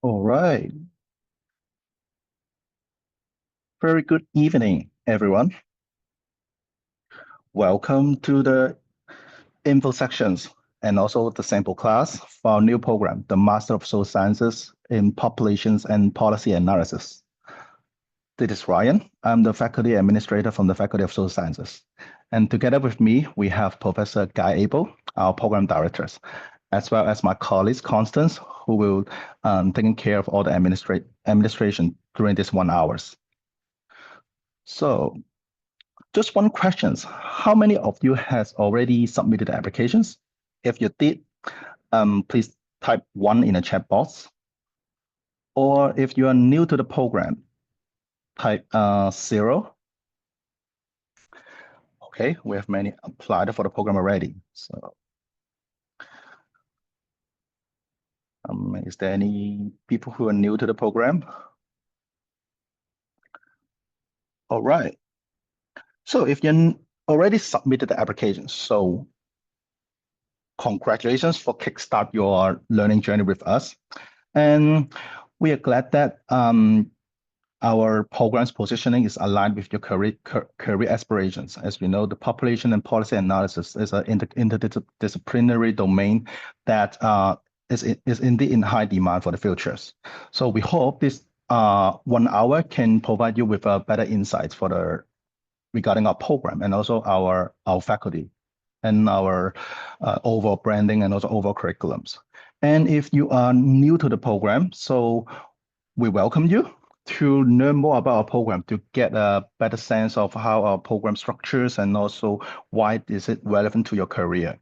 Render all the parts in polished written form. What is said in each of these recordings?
All right. Very good evening, everyone. Welcome to the info sections and also the sample class for our new program, the Master of Social Sciences in Populations and Policy Analysis. This is Ryan. I'm the faculty administrator from the Faculty of Social Sciences. And together with me, we have Professor Guy Abel, our program directors, as well as my colleagues, Constance, who will taking care of all the administration during this 1 hours. So just one question. How many of you has already submitted the applications? If you did, please type 1 in the chat box. Or if you are new to the program, type 0. Okay, we have many applied for the program already. So is there any people who are new to the program? All right. So if you already submitted the application, so congratulations for kickstart your learning journey with us. And we are glad that our program's positioning is aligned with your career aspirations. As we know, the population and policy analysis is an interdisciplinary domain that is indeed in high demand for the futures. So we hope this 1 hour can provide you with better insights regarding our program and also our faculty and our overall branding and also overall curriculums. And if you are new to the program, so we welcome you to learn more about our program, to get a better sense of how our program structures and also why is it relevant to your career.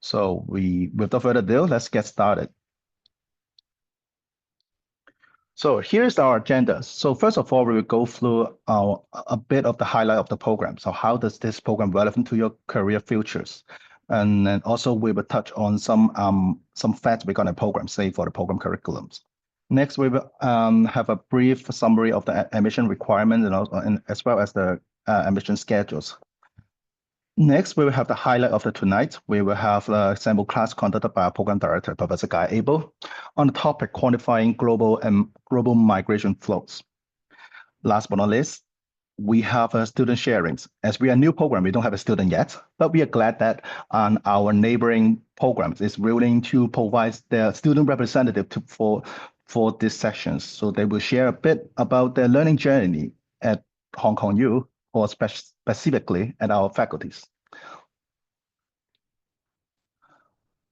So without further ado, let's get started. So here's our agenda. So first of all, we will go through a bit of the highlight of the program. So how does this program relevant to your career futures? And then also we will touch on some facts regarding the program, say for the program curriculums. Next, we will have a brief summary of the admission requirements and as well as the admission schedules. Next, we will have the highlight of the tonight. We will have a sample class conducted by our program director, Professor Guy Abel, on the topic quantifying global migration flows. Last but not least, we have student sharings. As we are a new program, we don't have a student yet, but we are glad that our neighboring programs is willing to provide their student representative for these sessions. So they will share a bit about their learning journey at Hong Kong U or specifically at our faculties.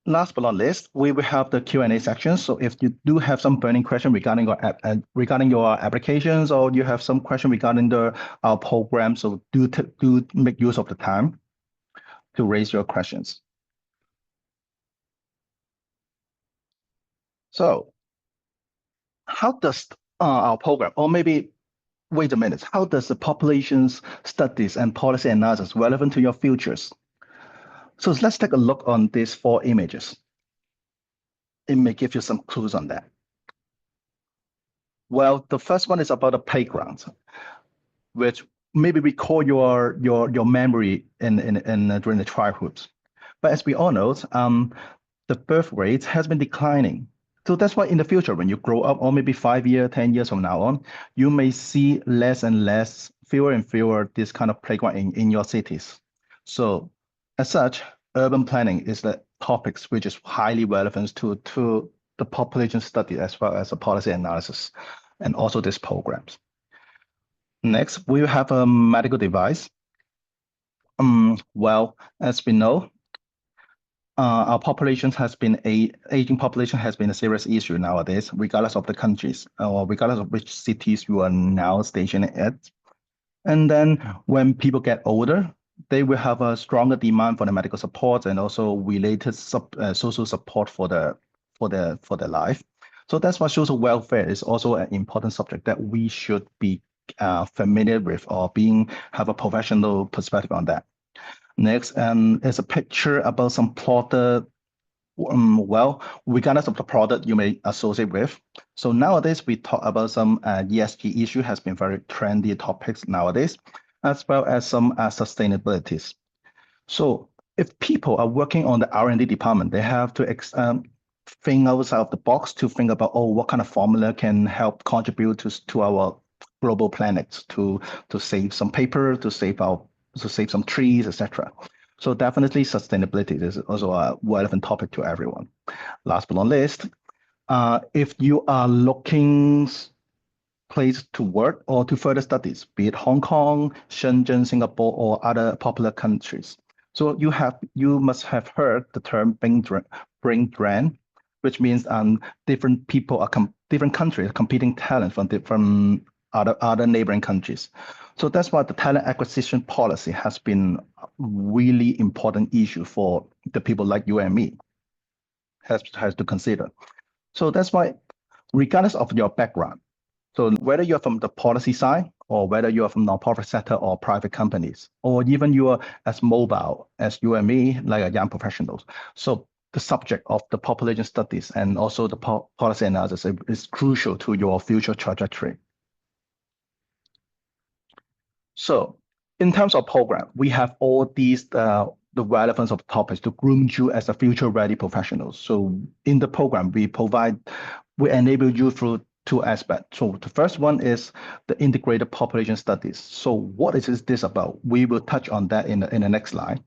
Last but not least, we will have the Q&A section. So if you do have some burning question regarding your applications, or you have some question regarding our program, so do make use of the time to raise your questions. So how does our program, or maybe wait a minute, how does the populations studies and policy analysis relevant to your futures? So let's take a look on these 4 images. It may give you some clues on that. Well, the first one is about the playground, which maybe recall your memory in during the childhood. But as we all know, the birth rate has been declining. So that's why in the future, when you grow up, or maybe 5 years, 10 years from now on, you may see less and less, fewer and fewer this kind of playground in your cities. So as such, urban planning is the topics which is highly relevant to the population study as well as the policy analysis and also these programs. Next, we have a medical device. Well, as we know, our aging population has been a serious issue nowadays, regardless of the countries or regardless of which cities you are now stationed at. And then when people get older, they will have a stronger demand for the medical support and also related social support for their life. So that's why social welfare is also an important subject that we should be familiar with or have a professional perspective on that. Next, is a picture about some plotted, well, regardless of the product you may associate with. So nowadays we talk about some ESG issue has been very trendy topics nowadays, as well as some sustainabilities. So if people are working on the R&D department, they have to think outside of the box to think about, oh, what kind of formula can help contribute to our global planet, to save some paper, to save some trees, etc. So definitely sustainability is also a relevant topic to everyone. Last but not least, if you are looking place to work or to further studies, be it Hong Kong, Shenzhen, Singapore, or other popular countries. So you must have heard the term brain drain, which means different people are different countries competing talent from other neighboring countries. So that's why the talent acquisition policy has been a really important issue for the people like you and me has to consider. So that's why, regardless of your background, so whether you're from the policy side or whether you are from nonprofit sector or private companies, or even you are as mobile as you and me, like young professionals. So the subject of the population studies and also the policy analysis is crucial to your future trajectory. So in terms of program, we have all these the relevance of topics to groom you as a future ready professional. So in the program, we enable you through two aspects. So the first one is the integrated population studies. So what is this about? We will touch on that in the next slide.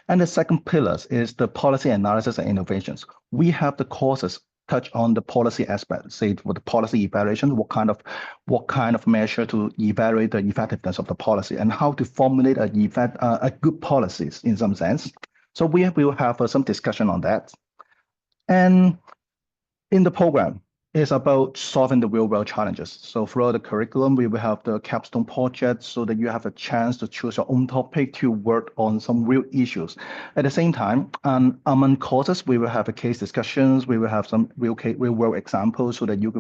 And the second pillar is the policy analysis and innovations. We have the courses touch on the policy aspect, say for the policy evaluation, what kind of measure to evaluate the effectiveness of the policy and how to formulate a good policies in some sense. So we will have some discussion on that. And in the program, it's about solving the real-world challenges. So throughout the curriculum, we will have the capstone project so that you have a chance to choose your own topic to work on some real issues. At the same time, among courses, we will have a case discussions. We will have some real-world examples so that you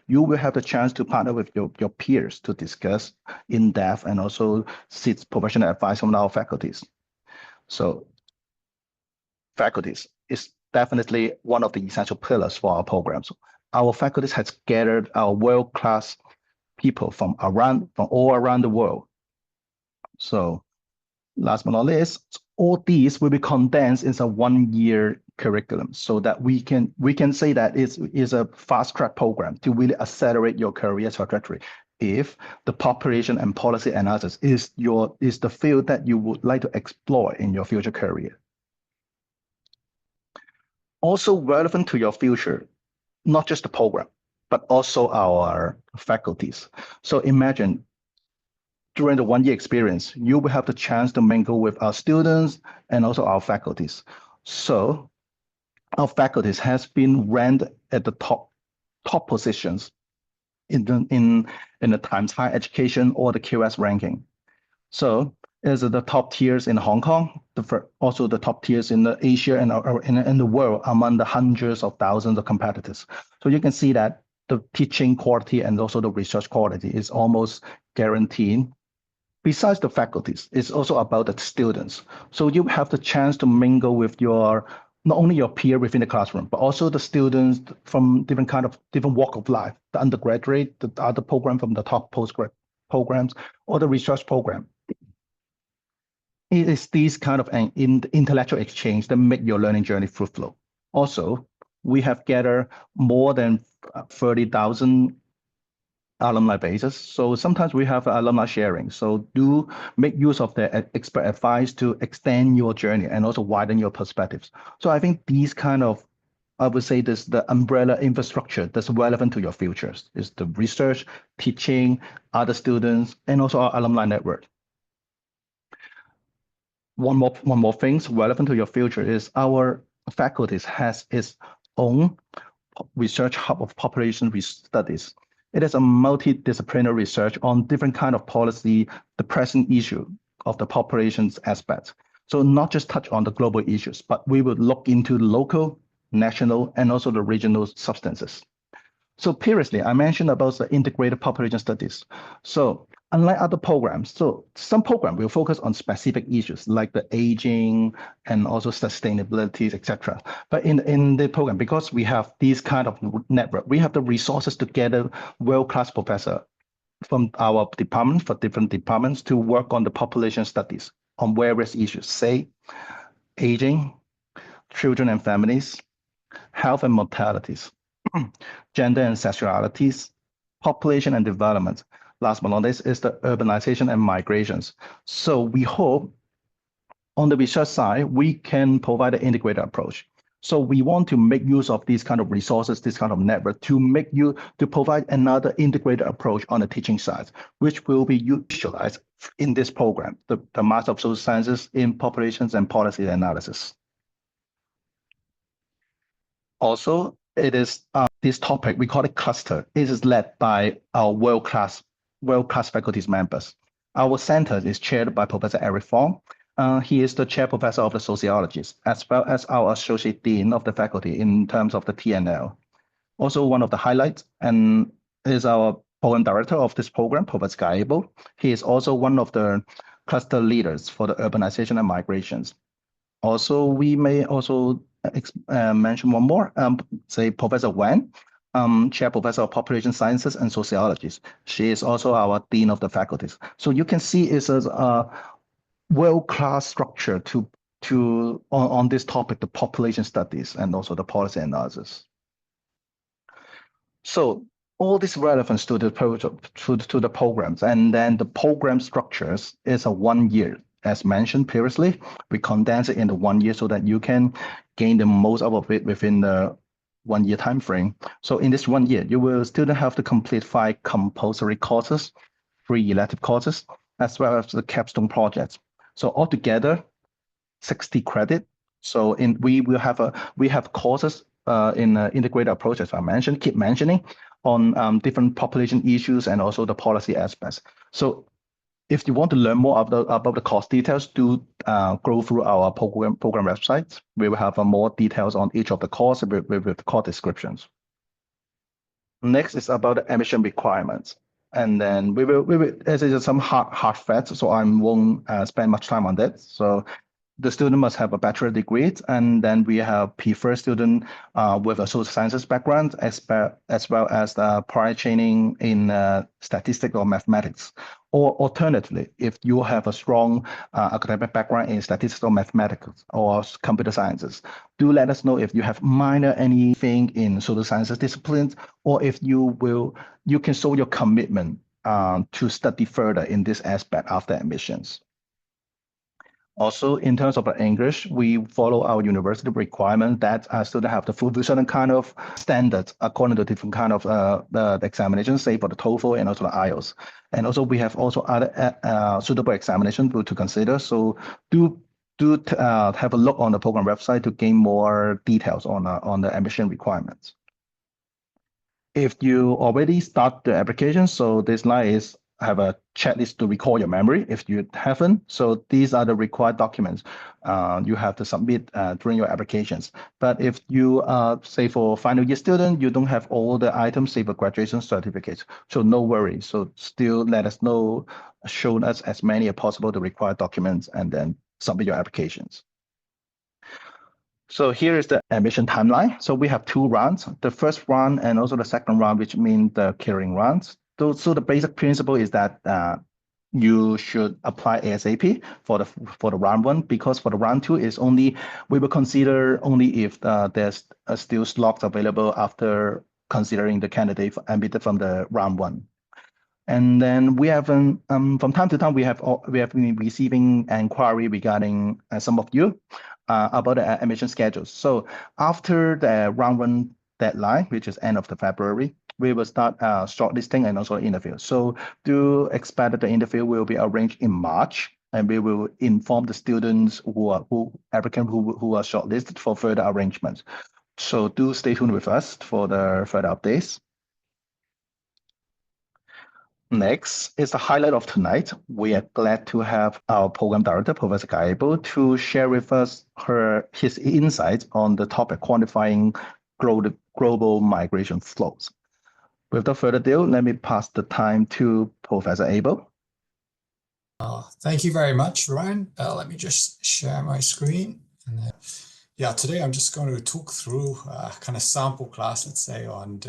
will have the chance to partner with your peers to discuss in depth and also seek professional advice from our faculties. So faculties is definitely one of the essential pillars for our programs. Our faculties has gathered our world-class people from all around the world. So last but not least, all these will be condensed in a 1-year curriculum so that we can say that it is a fast-track program to really accelerate your career trajectory if the population and policy analysis is the field that you would like to explore in your future career. Also relevant to your future, not just the program, but also our faculties. So imagine during the 1-year experience, you will have the chance to mingle with our students and also our faculties. So our faculties has been ranked at the top positions in the Times Higher Education or the QS ranking. So is the top tiers in Hong Kong, also the top tiers in Asia and in the world among the hundreds of thousands of competitors. So you can see that the teaching quality and also the research quality is almost guaranteed. Besides the faculties, it's also about the students. So you have the chance to mingle with not only your peer within the classroom, but also the students from different walk of life, the undergraduate, the other program from the top postgrad programs, or the research program. It is these kind of an intellectual exchange that make your learning journey fruitful. Also, we have gathered more than 30,000 alumni bases. So sometimes we have alumni sharing. So do make use of their expert advice to extend your journey and also widen your perspectives. So I think these I would say the umbrella infrastructure that's relevant to your futures is the research, teaching, other students, and also our alumni network. One more thing relevant to your future is our faculties has its own research hub of population studies. It is a multidisciplinary research on different kind of policy, the present issue of the population's aspects. So not just touch on the global issues, but we will look into the local, national, and also the regional substances. So previously, I mentioned about the integrated population studies. So unlike other programs, so some programs will focus on specific issues like the aging and also sustainability, etc. But in the program, because we have these kind of network, we have the resources to gather world-class professor from our department for different departments to work on the population studies on various issues, say aging, children and families, health and mortalities, gender and sexualities, population and development. Last but not least is the urbanization and migrations. So we hope on the research side, we can provide an integrated approach. So we want to make use of these kind of resources, this kind of network to provide another integrated approach on the teaching side, which will be utilized in this program, the Master of Social Sciences in Populations and Policy Analysis. Also, it is this topic, we call it cluster. It is led by our world-class faculty members. Our center is chaired by Professor Eric Fong. He is the chair professor of the sociologists, as well as our associate dean of the faculty in terms of the TNL. Also, one of the highlights and is our program director of this program, Professor Abel. He is also one of the cluster leaders for the urbanization and migrations. Also, we may also mention one more, say Professor Wen, Chair Professor of Population Sciences and Sociologies. She is also our Dean of the Faculties. So you can see it's a world-class structure on this topic, the population studies and also the policy analysis. So all this relevance to the programs, and then the program structures is a 1 year. As mentioned previously, we condense it into 1 year so that you can gain the most out of it within the 1 year time frame. So in this 1 year, you will still have to complete 5 compulsory courses, 3 elective courses, as well as the capstone projects. So altogether, 60 credit. So we have courses in integrated approach, as I keep mentioning, on different population issues and also the policy aspects. So if you want to learn more about the course details, do go through our program websites. We will have more details on each of the courses with course descriptions. Next is about the admission requirements. And then we will as is some hard facts, so I won't spend much time on that. So the student must have a bachelor degree, and then we have preferred student with a social sciences background, as well as the prior training in statistics or mathematics. Or alternatively, if you have a strong academic background in statistics or mathematics or computer sciences, do let us know if you have minor anything in social sciences disciplines, or if you can show your commitment to study further in this aspect after admissions. Also, in terms of English, we follow our university requirement that students have to fulfill certain kind of standards according to different kind of the examinations, say for the TOEFL and also the IELTS. And also we have also other suitable examinations to consider. So do have a look on the program website to gain more details on the admission requirements. If you already start the application, so this line is have a checklist to recall your memory if you haven't. So these are the required documents you have to submit during your applications. But if you say for final year student, you don't have all the items, say for graduation certificates, so no worries. So still let us know, show us as many as possible the required documents, and then submit your applications. So here is the admission timeline. So we have 2 rounds, the first round and also the second round, which means the clearing rounds. So the basic principle is that you should apply ASAP for the round 1, because for the round 2 is we will consider only if there's still slots available after considering the candidate admitted from the round 1. And then we have from time to time we have been receiving inquiry regarding some of you about the admission schedules. So after the round 1 deadline, which is end of the February, we will start shortlisting and also interview. So do expect that the interview will be arranged in March, and we will inform the students applicants who are shortlisted for further arrangements. So do stay tuned with us for the further updates. Next is the highlight of tonight. We are glad to have our program director, Professor Abel, to share with us his insights on the topic quantifying global migration flows. Without further ado, let me pass the time to Professor Abel. Thank you very much, Ryan. Let me just share my screen. And yeah, today I'm just going to talk through a kind of sample class, let's say, on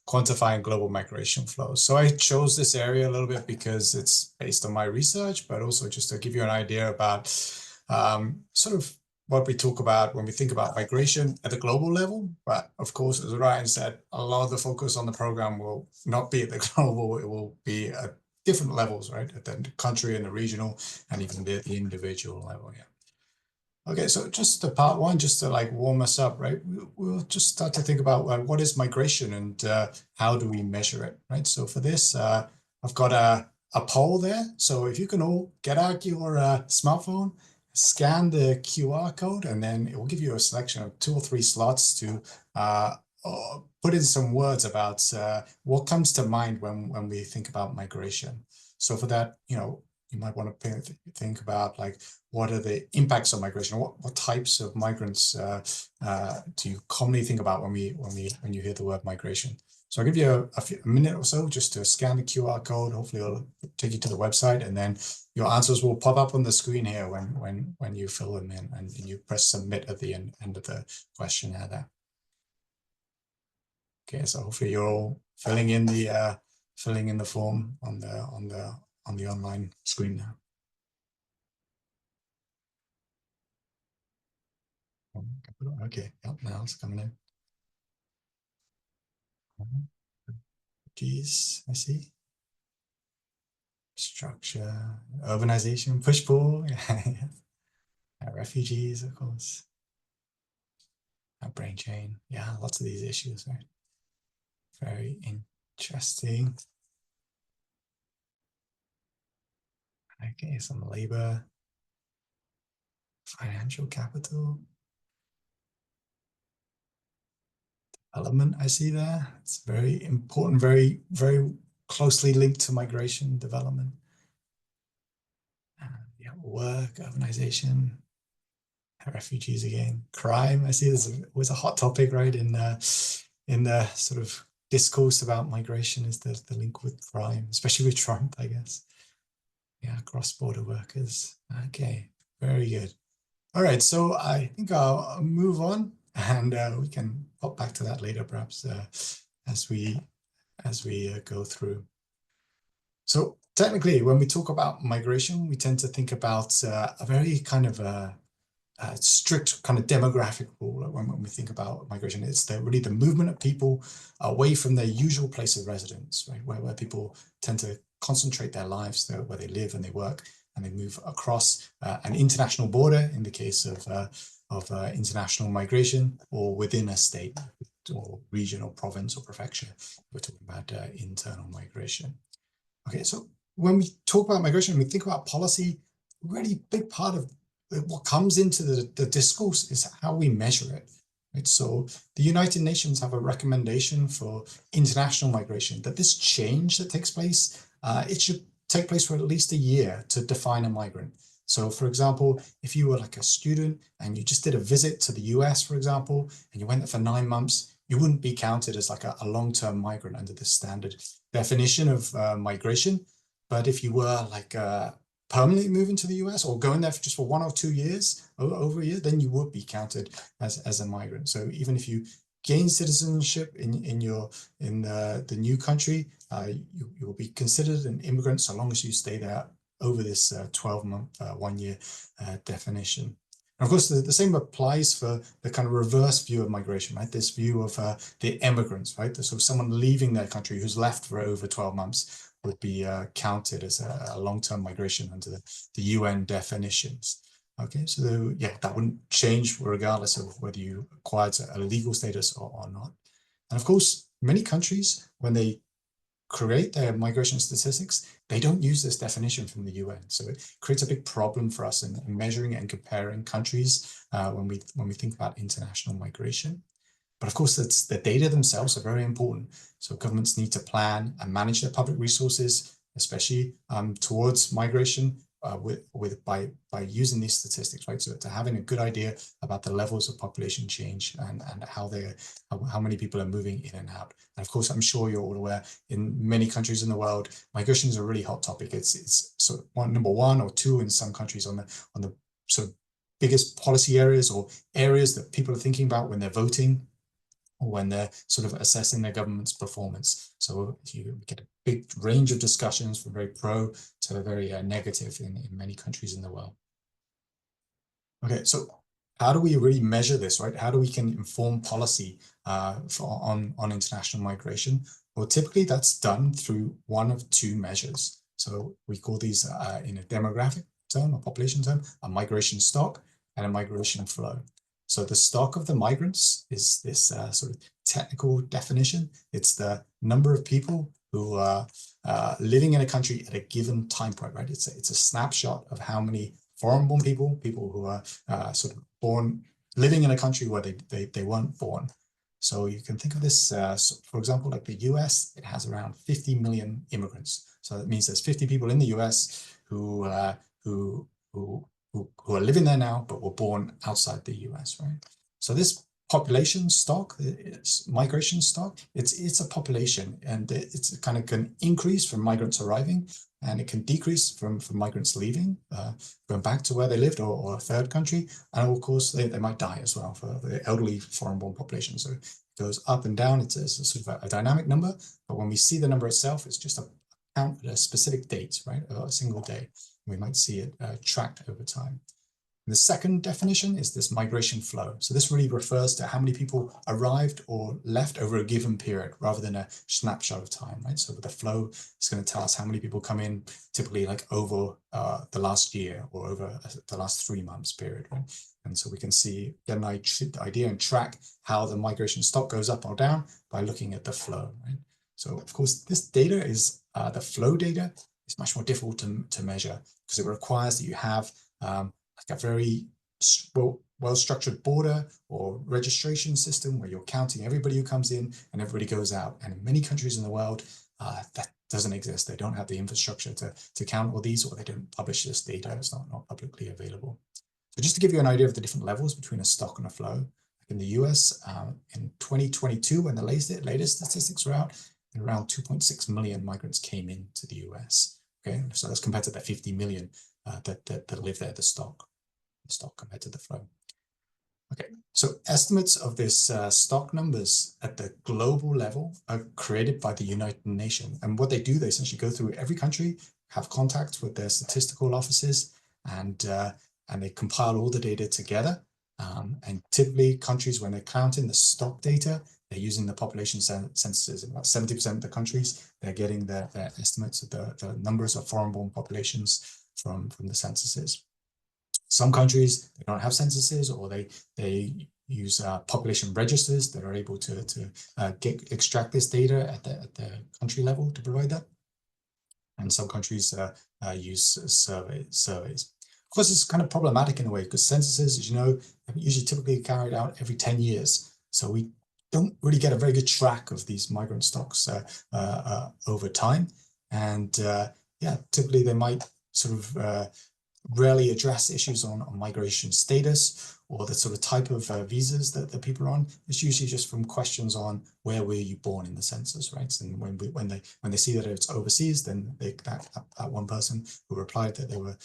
quantifying global migration flows. So I chose this area a little bit because it's based on my research, but also just to give you an idea about sort of what we talk about when we think about migration at the global level. But of course, as Ryan said, a lot of the focus on the program will not be at the global, it will be at different levels, right? At the country and the regional and even the individual level, yeah. Okay, so just the part one, just to like warm us up, right? We'll just start to think about what is migration and how do we measure it, right? So for this, I've got a poll there. So if you can all get out your smartphone, scan the QR code, and then it will give you a selection of 2 or 3 slots to put in some words about what comes to mind when we think about migration. So for that, you might want to think about like, what are the impacts of migration? What types of migrants do you commonly think about when you hear the word migration? So I'll give you a minute or so just to scan the QR code. Hopefully it'll take you to the website, and then your answers will pop up on the screen here when you fill them in, and you press submit at the end of the questionnaire there. Okay, so hopefully you're all filling in the form on the online screen now. Okay, yep, now it's coming in. Geez, I see. Structure, urbanization, push-pull, refugees, of course. Brain chain, yeah, lots of these issues, right? Very interesting. Okay, some labor, financial capital, development, I see there. It's very important, very, very closely linked to migration development. Yeah, work, urbanization, refugees again, crime. I see this was a hot topic, right? In the sort of discourse about migration is the link with crime, especially with Trump, I guess. Yeah, cross-border workers. Okay, very good. All right, so I think I'll move on, and we can pop back to that later, perhaps, as we go through. So technically, when we talk about migration, we tend to think about a very kind of strict kind of demographic rule when we think about migration. It's really the movement of people away from their usual place of residence, right? Where people tend to concentrate their lives, where they live and they work, and they move across an international border in the case of international migration, or within a state or region or province or prefecture. We're talking about internal migration. Okay, so when we talk about migration, we think about policy, a really big part of what comes into the discourse is how we measure it. Right? So the United Nations have a recommendation for international migration, that this change that takes place, it should take place for at least a year to define a migrant. So for example, if you were like a student and you just did a visit to the US, for example, and you went there for 9 months, you wouldn't be counted as like a long-term migrant under the standard definition of migration. But if you were like permanently moving to the US or going there for just for 1 or 2 years, over a year, then you would be counted as a migrant. So even if you gain citizenship in the new country, you will be considered an immigrant so long as you stay there over this 12-month, 1-year definition. And of course, the same applies for the kind of reverse view of migration, right? This view of the immigrants, right? So someone leaving their country who's left for over 12 months would be counted as a long-term migration under the UN definitions. Okay, so yeah, that wouldn't change regardless of whether you acquired a legal status or not. And of course, many countries, when they create their migration statistics, they don't use this definition from the UN. So it creates a big problem for us in measuring and comparing countries when we think about international migration. But of course, the data themselves are very important. So governments need to plan and manage their public resources, especially towards migration, by using these statistics, right? So to having a good idea about the levels of population change and how many people are moving in and out. And of course, I'm sure you're all aware, in many countries in the world, migration is a really hot topic. It's sort of number 1 or 2 in some countries on the sort of biggest policy areas or areas that people are thinking about when they're voting, or when they're sort of assessing their government's performance. So you get a big range of discussions from very pro to very negative in many countries in the world. Okay, so how do we really measure this, right? How do we can inform policy on international migration? Well, typically that's done through one of two measures. So we call these in a demographic term, a population term, a migration stock and a migration flow. So the stock of the migrants is this sort of technical definition. It's the number of people who are living in a country at a given time point, right? It's a snapshot of how many foreign-born people who are sort of born, living in a country where they weren't born. So you can think of this, so for example, like the US, it has around 50 million immigrants. So that means there's 50 people in the US who are living there now, but were born outside the US, right? So this population stock, it's migration stock, it's a population, and it's kind of can increase from migrants arriving, and it can decrease from migrants leaving, going back to where they lived or a third country. And of course, they might die as well for the elderly foreign-born population. So it goes up and down. It's a sort of a dynamic number, but when we see the number itself, it's just a count at a specific date, right? A single day. We might see it tracked over time. The second definition is this migration flow. So this really refers to how many people arrived or left over a given period rather than a snapshot of time, right? So the flow is going to tell us how many people come in, typically like over the last year or over the last 3 months period, right? And so we can see, get an idea and track how the migration stock goes up or down by looking at the flow, right? So of course, this data is, the flow data is much more difficult to measure because it requires that you have like a very well-structured border or registration system where you're counting everybody who comes in and everybody goes out. And in many countries in the world, that doesn't exist. They don't have the infrastructure to count all these, or they don't publish this data. It's not publicly available. So just to give you an idea of the different levels between a stock and a flow, in the US, in 2022, when the latest statistics were out, around 2.6 million migrants came into the US. Okay, so that's compared to the 50 million that live there, the stock compared to the flow. Okay, so estimates of this stock numbers at the global level are created by the United Nations. And what they do, they essentially go through every country, have contact with their statistical offices, and they compile all the data together. And typically countries, when they're counting the stock data, they're using the population censuses. In about 70% of the countries, they're getting their estimates of the numbers of foreign-born populations from the censuses. Some countries, they don't have censuses, or they use population registers that are able to extract this data at the country level to provide that. And some countries use surveys. Of course, it's kind of problematic in a way because censuses, as you know, are usually typically carried out every 10 years. So we don't really get a very good track of these migrant stocks over time. And yeah, typically they might sort of rarely address issues on migration status or the sort of type of visas that people are on. It's usually just from questions on where were you born in the census, right? And when they see that it's overseas, then that one person who replied that they were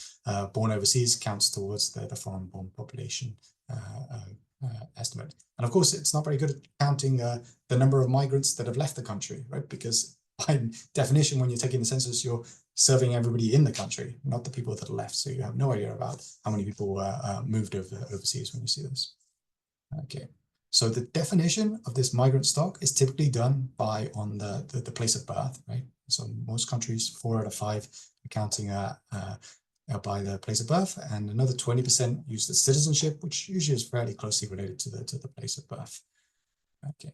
born overseas counts towards the foreign-born population estimate. And of course, it's not very good at counting the number of migrants that have left the country, right? Because by definition, when you're taking the census, you're serving everybody in the country, not the people that are left. So you have no idea about how many people moved overseas when you see this. Okay, so the definition of this migrant stock is typically done by on the place of birth, right? So most countries, 4 out of 5 accounting by the place of birth, and another 20% use the citizenship, which usually is fairly closely related to the place of birth. Okay,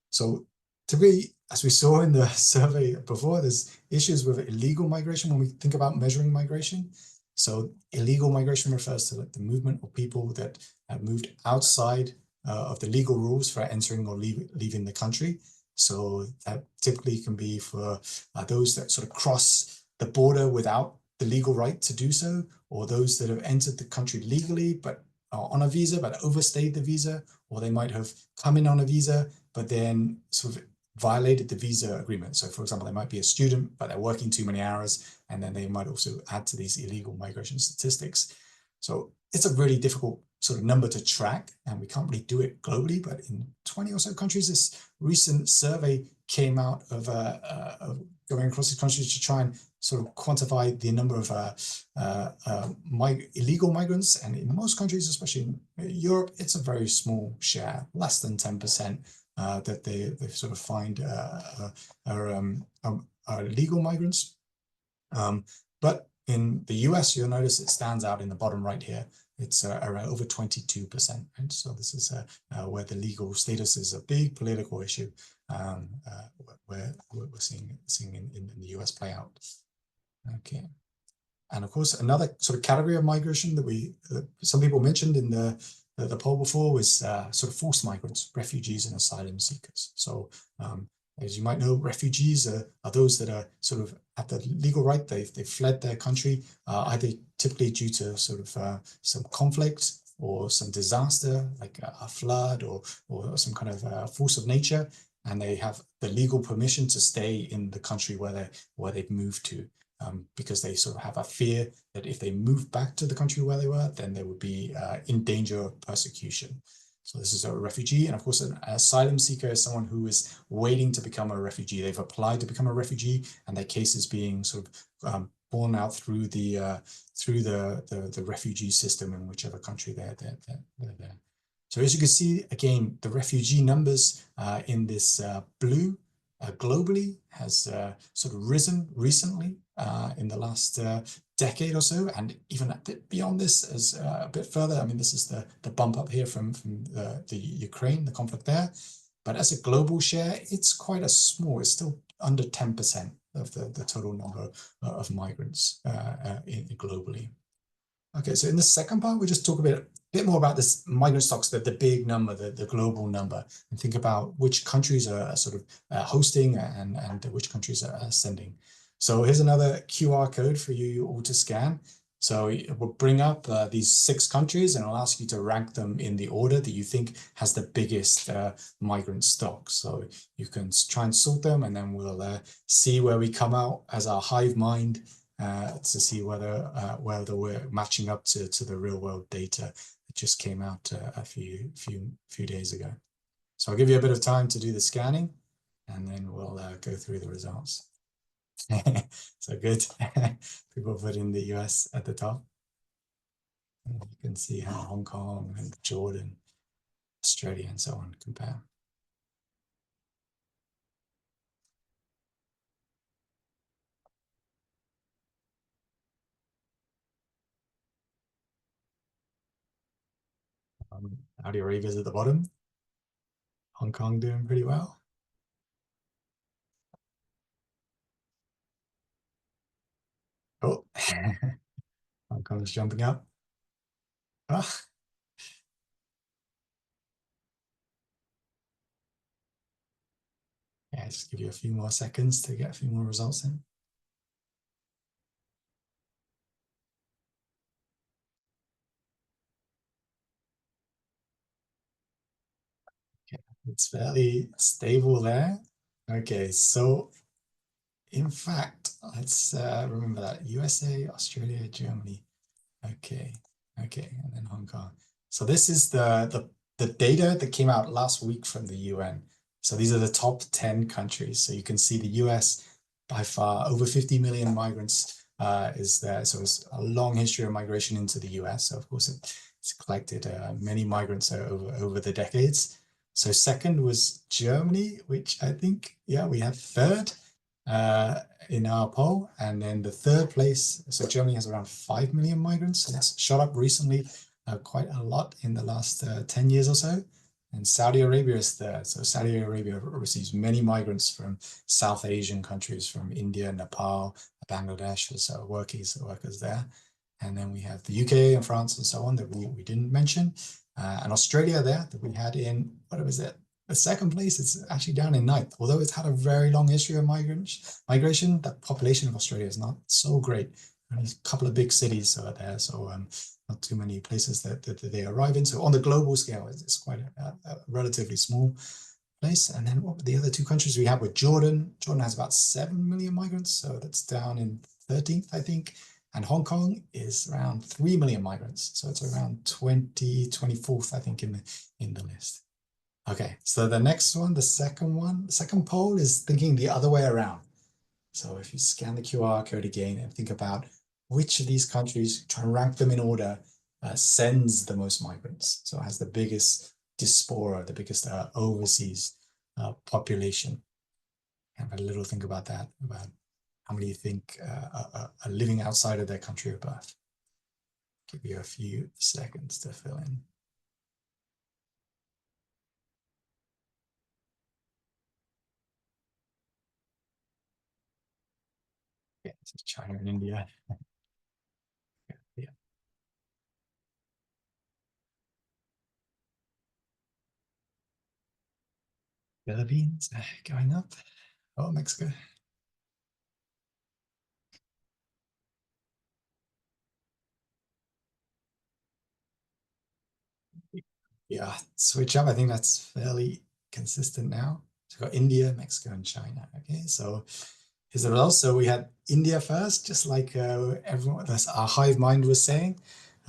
so typically, as we saw in the survey before, there's issues with illegal migration when we think about measuring migration. So illegal migration refers to like the movement of people that have moved outside of the legal rules for entering or leaving the country. So that typically can be for those that sort of cross the border without the legal right to do so, or those that have entered the country legally but are on a visa but overstayed the visa, or they might have come in on a visa but then sort of violated the visa agreement. So for example, they might be a student, but they're working too many hours, and then they might also add to these illegal migration statistics. So it's a really difficult sort of number to track, and we can't really do it globally, but in 20 or so countries, this recent survey came out of going across these countries to try and sort of quantify the number of illegal migrants, and in most countries, especially in Europe, it's a very small share, less than 10%, that they sort of find are illegal migrants. But in the US, you'll notice it stands out in the bottom right here. It's around over 22%. And so this is where the legal status is a big political issue, where we're seeing in the US play out. Okay. And of course, another sort of category of migration that some people mentioned in the poll before was sort of forced migrants, refugees and asylum seekers. So as you might know, refugees are those that are sort of at the legal right. They've fled their country, either typically due to sort of some conflict or some disaster, like a flood or some kind of force of nature, and they have the legal permission to stay in the country where they've moved to, because they sort of have a fear that if they move back to the country where they were, then they would be in danger of persecution. So this is a refugee. And of course, an asylum seeker is someone who is waiting to become a refugee. They've applied to become a refugee, and their case is being sort of borne out through the refugee system in whichever country they're there. So as you can see, again, the refugee numbers in this blue globally has sort of risen recently in the last decade or so, and even a bit beyond this, as a bit further. I mean, this is the bump up here from the Ukraine, the conflict there. But as a global share, it's quite a small, it's still under 10% of the total number of migrants globally. Okay, so in the second part, we just talk a bit more about this migrant stocks, the big number, the global number, and think about which countries are sort of hosting and which countries are sending. So here's another QR code for you all to scan. So it will bring up these 6 countries, and it'll ask you to rank them in the order that you think has the biggest migrant stock. So you can try and sort them, and then we'll see where we come out as our hive mind to see whether we're matching up to the real world data that just came out a few days ago. So I'll give you a bit of time to do the scanning, and then we'll go through the results. So good. People put in the US at the top. And you can see how Hong Kong and Jordan, Australia, and so on compare. Saudi Arabia's at the bottom. Hong Kong doing pretty well. Oh, Hong Kong's jumping up. Oh. Yeah, just give you a few more seconds to get a few more results in. Okay, it's fairly stable there. Okay, so in fact, let's remember that USA, Australia, Germany. Okay, and then Hong Kong. So this is the data that came out last week from the UN. So these are the top 10 countries. So you can see the US by far over 50 million migrants is there. So it's a long history of migration into the US. So of course it's collected many migrants over the decades. So second was Germany, which I think, yeah, we had third in our poll. And then the third place, so Germany has around 5 million migrants. So that's shot up recently quite a lot in the last 10 years or so. And Saudi Arabia is third. So Saudi Arabia receives many migrants from South Asian countries, from India, Nepal, Bangladesh, as workers there. And then we have the UK and France and so on that we didn't mention. And Australia there that we had in, what was it? The second place, it's actually down in 9th. Although it's had a very long history of migration, the population of Australia is not so great. Only a couple of big cities are there, so not too many places that they arrive in. So on the global scale, it's quite a relatively small place. And then what were the other 2 countries we have with Jordan? Jordan has about 7 million migrants, so that's down in 13th, I think. And Hong Kong is around 3 million migrants, so it's around 24th, I think, in the list. Okay, so the next one, the second poll is thinking the other way around. So if you scan the QR code again and think about which of these countries, try and rank them in order, sends the most migrants. So it has the biggest diaspora, the biggest overseas population. Have a little think about that, about how many you think are living outside of their country of birth. Give you a few seconds to fill in. Yeah, this is China and India. Yeah. Philippines going up. Oh, Mexico. Yeah, switch up. I think that's fairly consistent now. So we've got India, Mexico, and China. Okay, so here's the results. So we had India first, just like everyone, that's our hive mind was saying.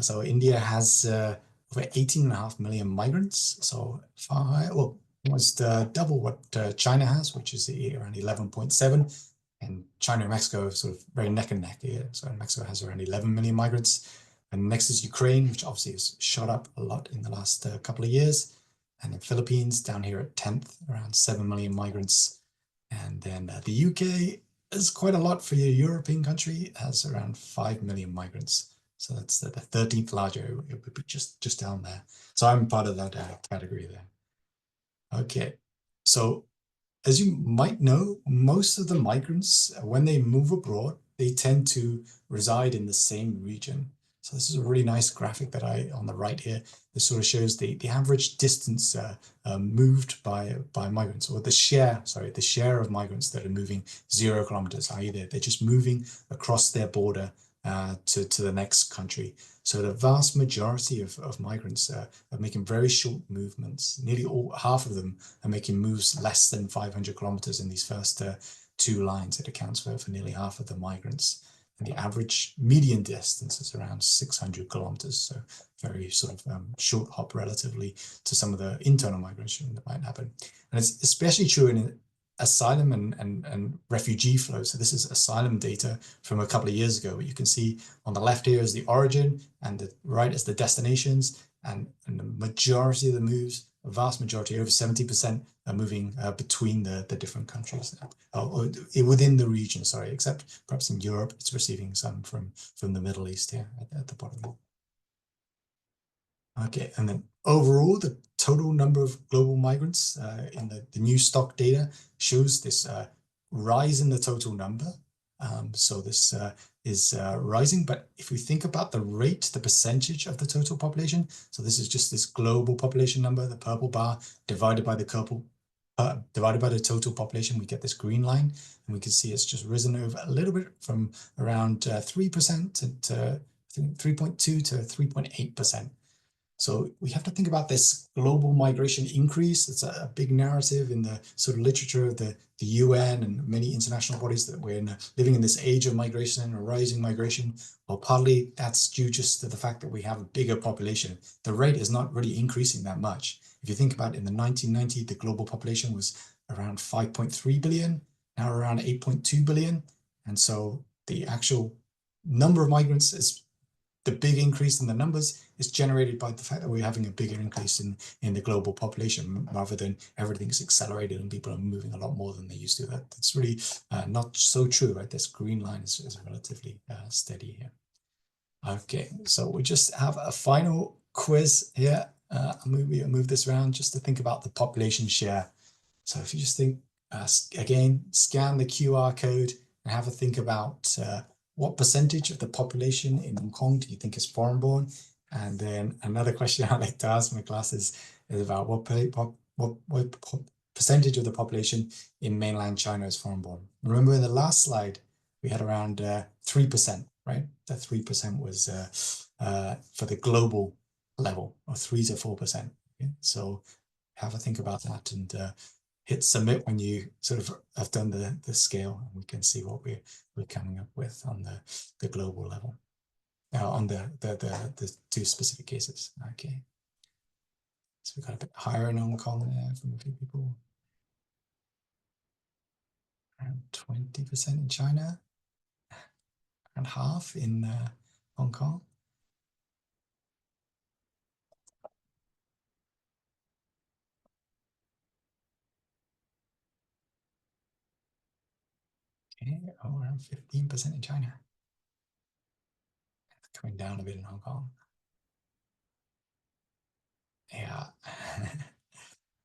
So India has over 18.5 million migrants. So far higher, well, almost double what China has, which is around 11.7. And China and Mexico are sort of very neck and neck here. So Mexico has around 11 million migrants. And next is Ukraine, which obviously has shot up a lot in the last couple of years. And the Philippines down here at 10th, around 7 million migrants. And then the UK is quite a lot for your European country. It has around 5 million migrants. So that's the 13th larger. It would be just down there. So I'm part of that category there. Okay, so as you might know, most of the migrants, when they move abroad, they tend to reside in the same region. So this is a really nice graphic that on the right here, this sort of shows the average distance moved by migrants, or the share of migrants that are moving 0 kilometers, i.e. they're just moving across their border to the next country. So the vast majority of migrants are making very short movements. Nearly half of them are making moves less than 500 kilometers in these first 2 lines. It accounts for nearly half of the migrants. And the average median distance is around 600 kilometers. So very sort of short hop relatively to some of the internal migration that might happen. And it's especially true in asylum and refugee flow. So this is asylum data from a couple of years ago. But you can see on the left here is the origin and the right is the destinations. And the majority of the moves, a vast majority, over 70%, are moving between the different countries, or within the region, sorry, except perhaps in Europe, it's receiving some from the Middle East here at the bottom. Okay, and then overall, the total number of global migrants in the new stock data shows this rise in the total number. So this is rising, but if we think about the rate, the percentage of the total population, so this is just this global population number, the purple bar divided by the total population, we get this green line, and we can see it's just risen over a little bit from around 3% to 3.2 to 3.8%. So we have to think about this global migration increase. It's a big narrative in the sort of literature of the UN and many international bodies that we're living in this age of migration and rising migration. Well, partly that's due just to the fact that we have a bigger population. The rate is not really increasing that much. If you think about in the 1990s, the global population was around 5.3 billion, now around 8.2 billion. And so the actual number of migrants is the big increase in the numbers is generated by the fact that we're having a bigger increase in the global population, rather than everything's accelerated and people are moving a lot more than they used to. That's really not so true, right? This green line is relatively steady here. Okay, so we just have a final quiz here. I'll move this around just to think about the population share. So if you just think, again, scan the QR code and have a think about what percentage of the population in Hong Kong do you think is foreign-born? And then another question I like to ask my classes is about what percentage of the population in mainland China is foreign-born. Remember in the last slide, we had around 3%, right? That 3% was for the global level, or 3 to 4%. Okay? So have a think about that and hit submit when you sort of have done the scale, and we can see what we're coming up with on the global level, on the 2 specific cases. Okay, so we got a bit higher in Hong Kong there from a few people, around 20% in China, and half in Hong Kong. Okay, around 15% in China. Coming down a bit in Hong Kong. Yeah.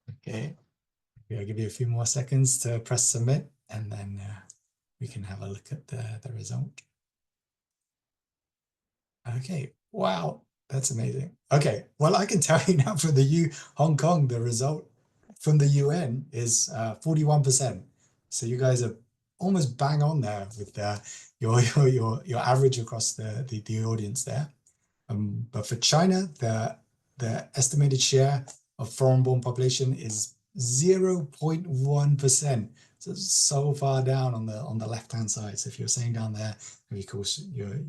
Okay. I'll give you a few more seconds to press submit, and then we can have a look at the result. Okay. Wow. That's amazing. Okay. Well, I can tell you now for the Hong Kong, the result from the UN is 41%. So you guys are almost bang on there with your average across the audience there. But for China, the estimated share of foreign-born population is 0.1%. So it's so far down on the left-hand side. So if you're saying down there, of course you're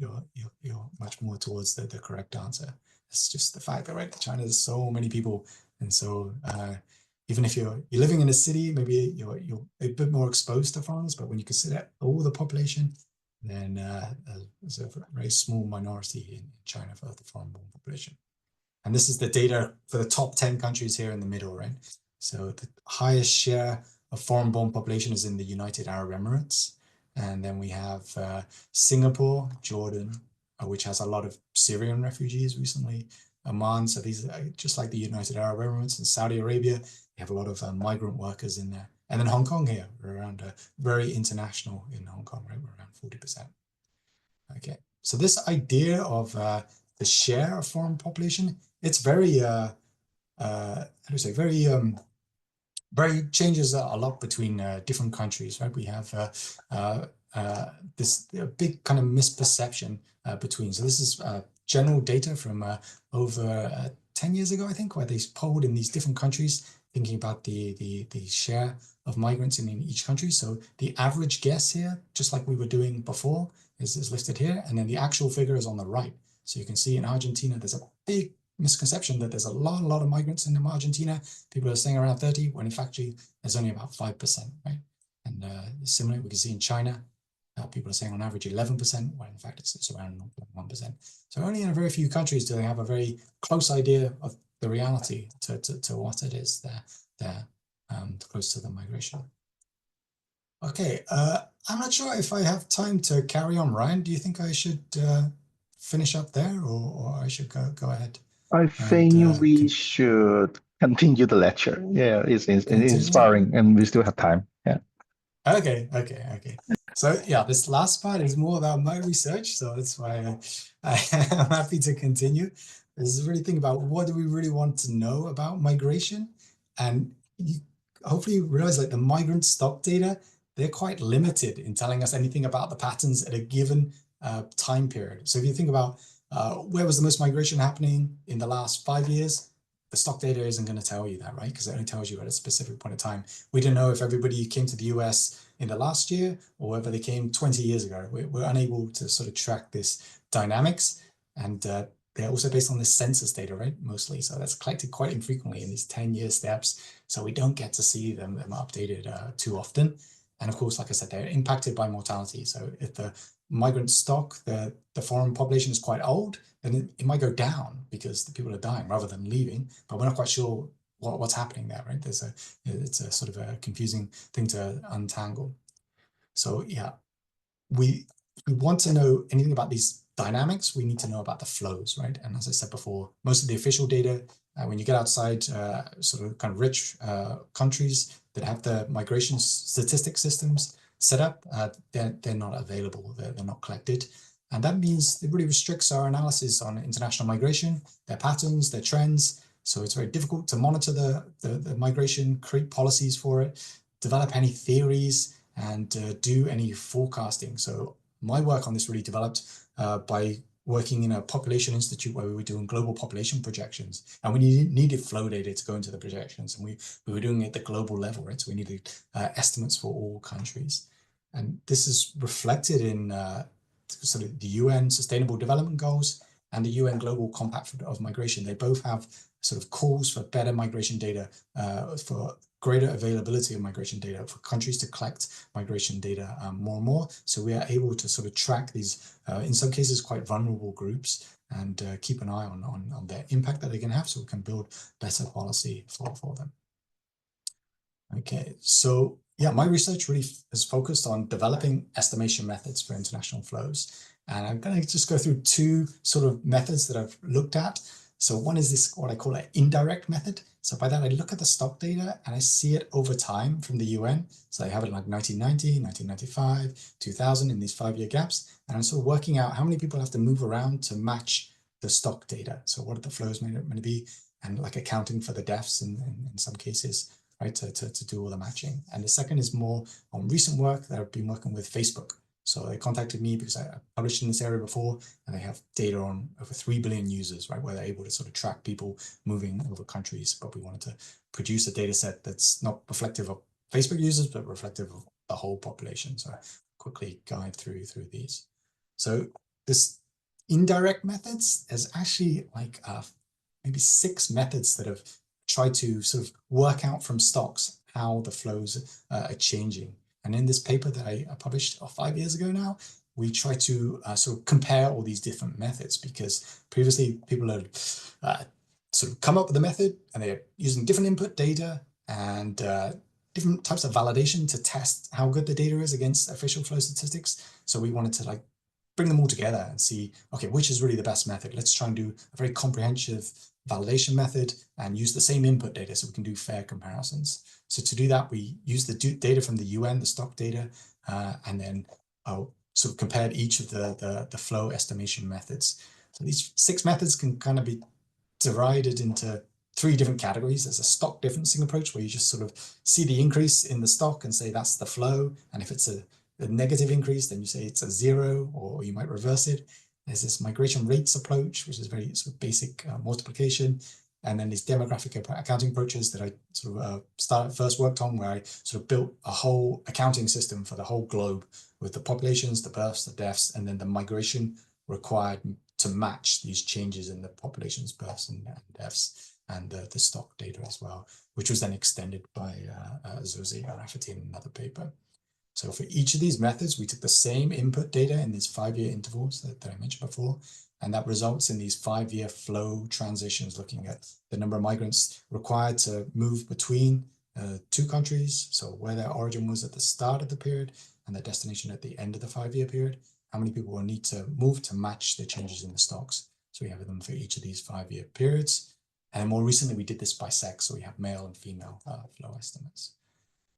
much more towards the correct answer. It's just the fact that, right, China has so many people, and so even if you're living in a city, maybe you're a bit more exposed to foreigners, but when you consider all the population, then there's a very small minority in China for the foreign-born population. And this is the data for the top 10 countries here in the middle, right? So the highest share of foreign-born population is in the United Arab Emirates. And then we have Singapore, Jordan, which has a lot of Syrian refugees recently, Oman. So these are just like the United Arab Emirates and Saudi Arabia. They have a lot of migrant workers in there. And then Hong Kong here, we're around very international in Hong Kong, right? We're around 40%. Okay, so this idea of the share of foreign population, it's very, how do you say, very changes a lot between different countries, right? We have this big kind of misperception between. So this is general data from over 10 years ago, I think, where they polled in these different countries, thinking about the share of migrants in each country. So the average guess here, just like we were doing before, is listed here, and then the actual figure is on the right. So you can see in Argentina, there's a big misconception that there's a lot of migrants in Argentina. People are saying around 30, when in fact there's only about 5%, right? And similarly, we can see in China, people are saying on average 11%, when in fact it's around 1%. So only in a very few countries do they have a very close idea of the reality to what it is there close to the migration. Okay, I'm not sure if I have time to carry on. Ryan, do you think I should finish up there, or I should go ahead? I think we should continue the lecture. Yeah, it's inspiring, and we still have time. Yeah. Okay. So yeah, this last part is more about my research, so that's why I'm happy to continue. This is really thinking about what do we really want to know about migration, and you hopefully realize like the migrant stock data, they're quite limited in telling us anything about the patterns at a given time period. So if you think about where was the most migration happening in the last 5 years, the stock data isn't going to tell you that, right? Because it only tells you at a specific point in time. We don't know if everybody came to the US in the last year or whether they came 20 years ago. We're unable to sort of track this dynamics, and they're also based on this census data, right? Mostly. So that's collected quite infrequently in these 10-year steps. So we don't get to see them updated too often. And of course, like I said, they're impacted by mortality. So if the migrant stock, the foreign population is quite old, then it might go down because the people are dying rather than leaving, but we're not quite sure what's happening there, right? It's a sort of a confusing thing to untangle. So yeah, we want to know anything about these dynamics, we need to know about the flows, right? And as I said before, most of the official data, when you get outside sort of kind of rich countries that have the migration statistic systems set up, they're not available, they're not collected. And that means it really restricts our analysis on international migration, their patterns, their trends. So it's very difficult to monitor the migration, create policies for it, develop any theories, and do any forecasting. So my work on this really developed by working in a population institute where we were doing global population projections, and we needed flow data to go into the projections, and we were doing it at the global level, right? So we needed estimates for all countries. And this is reflected in sort of the UN Sustainable Development Goals and the UN Global Compact of Migration, they both have sort of calls for better migration data, for greater availability of migration data, for countries to collect migration data more and more. So we are able to sort of track these, in some cases, quite vulnerable groups, and keep an eye on their impact that they can have, so we can build better policy for them. Okay, so yeah, my research really is focused on developing estimation methods for international flows. And I'm going to just go through two sort of methods that I've looked at. So one is this, what I call an indirect method. So by that, I look at the stock data and I see it over time from the UN. So I have it like 1990, 1995, 2000 in these 5-year gaps. And I'm sort of working out how many people have to move around to match the stock data. So what are the flows going to be, and like accounting for the deaths in some cases, right, to do all the matching. And the second is more on recent work that I've been working with Facebook. So they contacted me because I published in this area before, and they have data on over 3 billion users, right, where they're able to sort of track people moving over countries. But we wanted to produce a data set that's not reflective of Facebook users, but reflective of the whole population. So I quickly guide through these. So this indirect methods is actually like maybe 6 methods that have tried to sort of work out from stocks how the flows are changing. And in this paper that I published 5 years ago now, we try to sort of compare all these different methods, because previously people had sort of come up with a method and they're using different input data and different types of validation to test how good the data is against official flow statistics. So we wanted to like bring them all together and see, okay, which is really the best method? Let's try and do a very comprehensive validation method and use the same input data so we can do fair comparisons. So to do that, we use the data from the UN, the stock data, and then sort of compared each of the flow estimation methods. So these 6 methods can kind of be divided into 3 different categories. There's a stock differencing approach, where you just sort of see the increase in the stock and say that's the flow. And if it's a negative increase, then you say it's a 0, or you might reverse it. There's this migration rates approach, which is very sort of basic multiplication. And then these demographic accounting approaches that I sort of first worked on, where I sort of built a whole accounting system for the whole globe with the populations, the births, the deaths, and then the migration required to match these changes in the populations, births, and deaths, and the stock data as well, which was then extended by Tsui and Rafferty in another paper. So for each of these methods, we took the same input data in these 5-year intervals that I mentioned before, and that results in these 5-year flow transitions, looking at the number of migrants required to move between 2 countries, so where their origin was at the start of the period and their destination at the end of the 5-year period, how many people will need to move to match the changes in the stocks. So we have them for each of these 5-year periods. And more recently, we did this by sex, so we have male and female flow estimates.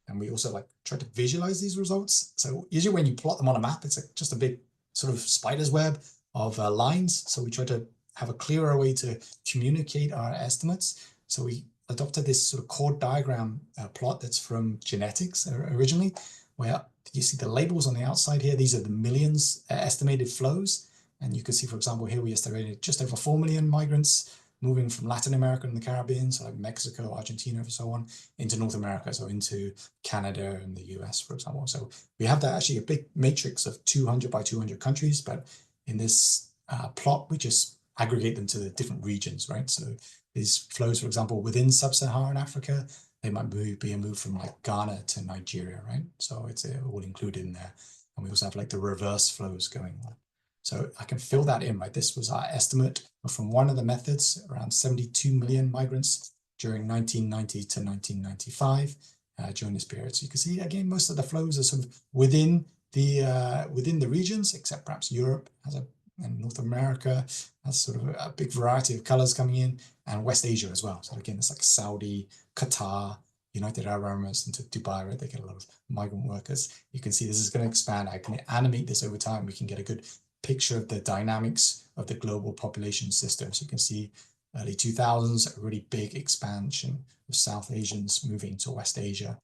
And we also like try to visualize these results. So usually when you plot them on a map, it's like just a big sort of spider's web of lines. So we try to have a clearer way to communicate our estimates. So we adopted this sort of chord diagram plot that's from genetics originally, where you see the labels on the outside here. These are the millions estimated flows. And you can see, for example, here we estimated just over 4 million migrants moving from Latin America and the Caribbean, so like Mexico, Argentina, and so on, into North America, so into Canada and the US, for example. So we have that actually a big matrix of 200 by 200 countries, but in this plot, we just aggregate them to the different regions, right? So these flows, for example, within sub-Saharan Africa, they might be a move from like Ghana to Nigeria, right? So it's all included in there. And we also have like the reverse flows going on. So I can fill that in, right? This was our estimate from one of the methods, around 72 million migrants during 1990 to 1995 during this period. So you can see, again, most of the flows are sort of within the regions, except perhaps Europe and North America has sort of a big variety of colors coming in, and West Asia as well. So again, it's like Saudi, Qatar, United Arab Emirates, into Dubai, right? They get a lot of migrant workers. You can see this is going to expand. I can animate this over time. We can get a good picture of the dynamics of the global population system. So you can see early 2000s, a really big expansion of South Asians moving to West Asia.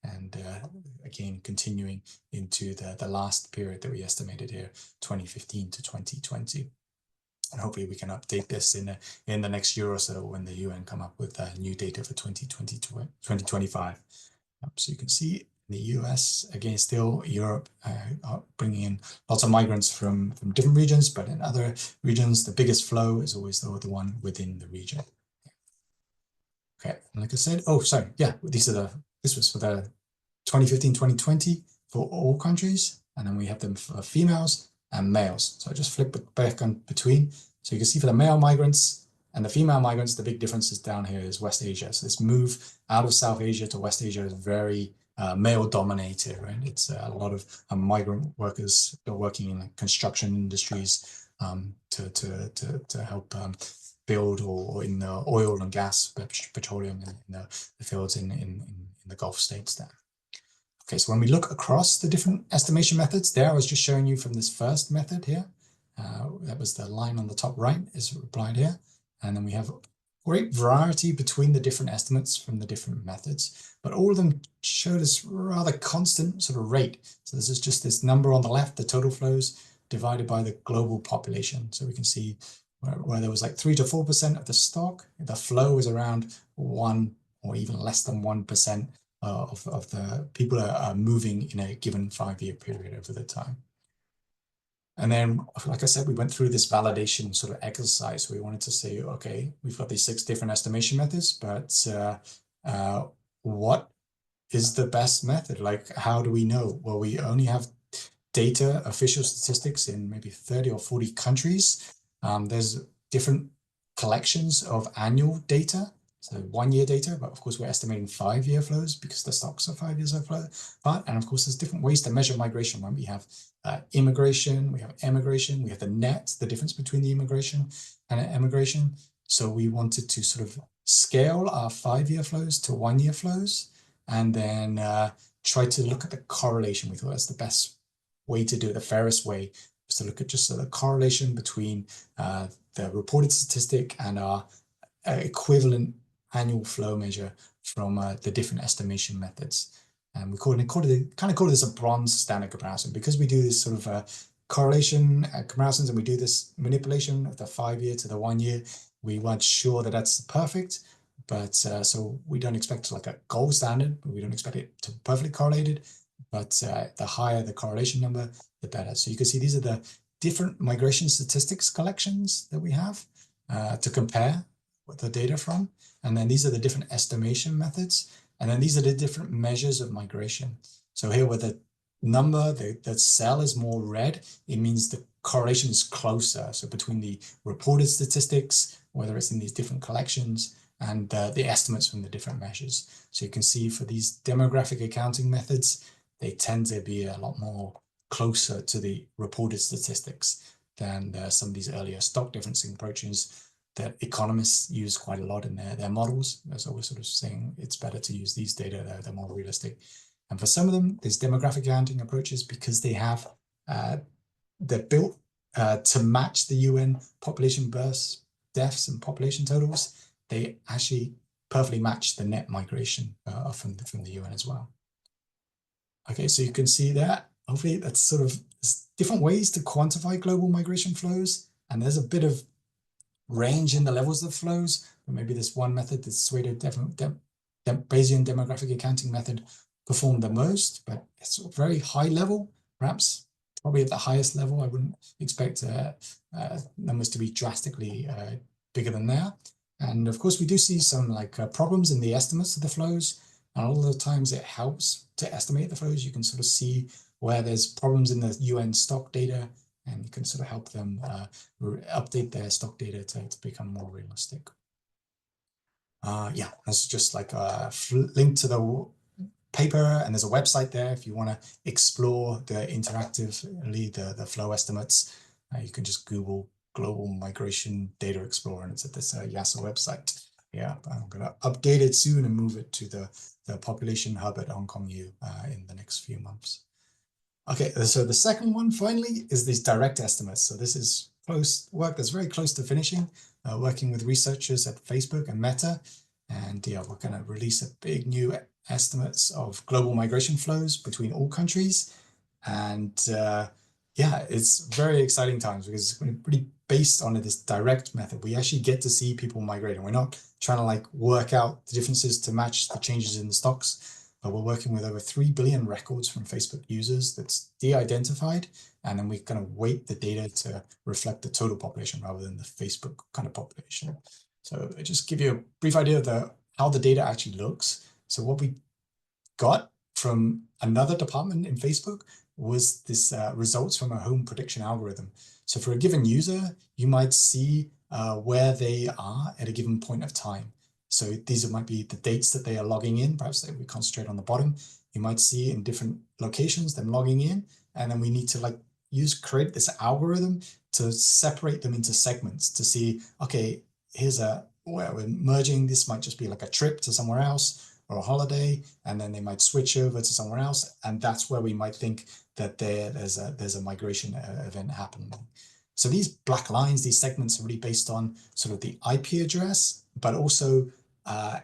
And again, continuing into the last period that we estimated here, 2015 to 2020. And hopefully we can update this in the next year or so when the UN come up with new data for 2020 to 2025. So you can see the US, again, still Europe, are bringing in lots of migrants from different regions, but in other regions, the biggest flow is always the one within the region. Okay, like I said, oh, sorry, yeah, this was for the 2015, 2020 for all countries, and then we have them for females and males. So I just flip it back on between. So you can see for the male migrants and the female migrants, the big difference is down here is West Asia. So this move out of South Asia to West Asia is very male dominated, right? It's a lot of migrant workers are working in construction industries to help build or in the oil and gas, petroleum in the fields in the Gulf states there. Okay, so when we look across the different estimation methods there, I was just showing you from this first method here. That was the line on the top right is applied here. And then we have great variety between the different estimates from the different methods, but all of them show this rather constant sort of rate. So this is just this number on the left, the total flows divided by the global population. So we can see where there was like 3 to 4% of the stock, the flow was around 1 or even less than 1% of the people are moving in a given 5-year period over the time. And then, like I said, we went through this validation sort of exercise. We wanted to say, okay, we've got these 6 different estimation methods, but what is the best method? Like, how do we know? Well, we only have data, official statistics in maybe 30 or 40 countries. There's different collections of annual data, so 1-year data, but of course we're estimating 5-year flows because the stocks are 5 years of flow. And of course there's different ways to measure migration when we have immigration, we have emigration, we have the net, the difference between the immigration and emigration. So we wanted to sort of scale our 5-year flows to 1-year flows and then try to look at the correlation. We thought that's the best way to do it, the fairest way was to look at just the correlation between the reported statistic and our equivalent annual flow measure from the different estimation methods. And we kind of call this a bronze standard comparison because we do this sort of correlation comparisons and we do this manipulation of the 5-year to the 1-year. We weren't sure that that's perfect, but so we don't expect like a gold standard, but we don't expect it to be perfectly correlated. But the higher the correlation number, the better. So you can see these are the different migration statistics collections that we have to compare with the data from. And then these are the different estimation methods. And then these are the different measures of migration. So here where the number, the cell is more red, it means the correlation is closer. So between the reported statistics, whether it's in these different collections, and the estimates from the different measures. So you can see for these demographic accounting methods, they tend to be a lot more closer to the reported statistics than some of these earlier stock differencing approaches that economists use quite a lot in their models. So we're sort of saying it's better to use these data, they're more realistic. And for some of them, there's demographic accounting approaches because they have, they're built to match the UN population births, deaths, and population totals. They actually perfectly match the net migration from the UN as well. Okay, so you can see that. Hopefully that's sort of different ways to quantify global migration flows. And there's a bit of range in the levels of flows, but maybe this one method, the Tsui Bayesian demographic accounting method, performed the most, but it's very high level, perhaps probably at the highest level. I wouldn't expect numbers to be drastically bigger than that. And of course, we do see some like problems in the estimates of the flows. And all the times it helps to estimate the flows. You can sort of see where there's problems in the UN stock data, and you can sort of help them update their stock data to become more realistic. Yeah, that's just like a link to the paper, and there's a website there if you want to explore the interactively the flow estimates. You can just Google Global Migration Data Explorer, and it's at this YASA website. Yeah, I'm going to update it soon and move it to the population hub at Hong Kong U in the next few months. Okay, so the second one finally is these direct estimates. So this is work that's very close to finishing, working with researchers at Facebook and Meta. And yeah, we're going to release a big new estimates of global migration flows between all countries. And yeah, it's very exciting times because it's pretty based on this direct method. We actually get to see people migrating. We're not trying to like work out the differences to match the changes in the stocks. but we're working with over 3 billion records from Facebook users that's de-identified, and then we kind of weight the data to reflect the total population rather than the Facebook kind of population. So I just give you a brief idea of how the data actually looks. So what we got from another department in Facebook was this results from a home prediction algorithm. So for a given user, you might see where they are at a given point of time. So these might be the dates that they are logging in. Perhaps we concentrate on the bottom. You might see in different locations them logging in, and then we need to create this algorithm to separate them into segments to see, okay, here's where we're merging. This might just be like a trip to somewhere else or a holiday, and then they might switch over to somewhere else, and that's where we might think that there's a migration event happening. So these black lines, these segments are really based on sort of the IP address, but also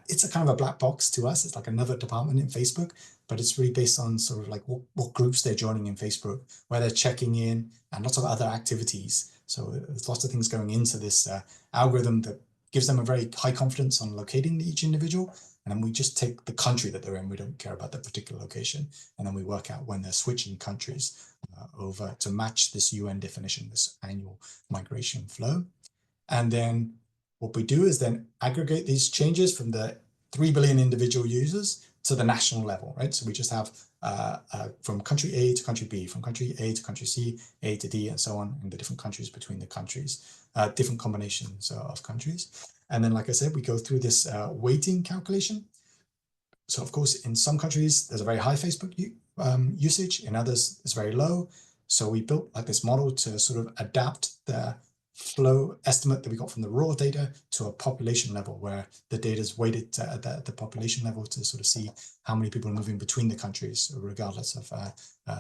it's a kind of a black box to us. It's like another department in Facebook, but it's really based on sort of like what groups they're joining in Facebook, where they're checking in, and lots of other activities. So there's lots of things going into this algorithm that gives them a very high confidence on locating each individual. And then we just take the country that they're in. We don't care about that particular location. And then we work out when they're switching countries over to match this UN definition, this annual migration flow. And then what we do is then aggregate these changes from the 3 billion individual users to the national level, right? So we just have from country A to country B, from country A to country C, A to D, and so on, in the different countries between the countries, different combinations of countries. And then, like I said, we go through this weighting calculation. So of course, in some countries, there's a very high Facebook usage. In others, it's very low. So we built like this model to sort of adapt the flow estimate that we got from the raw data to a population level, where the data is weighted at the population level to sort of see how many people are moving between the countries, regardless of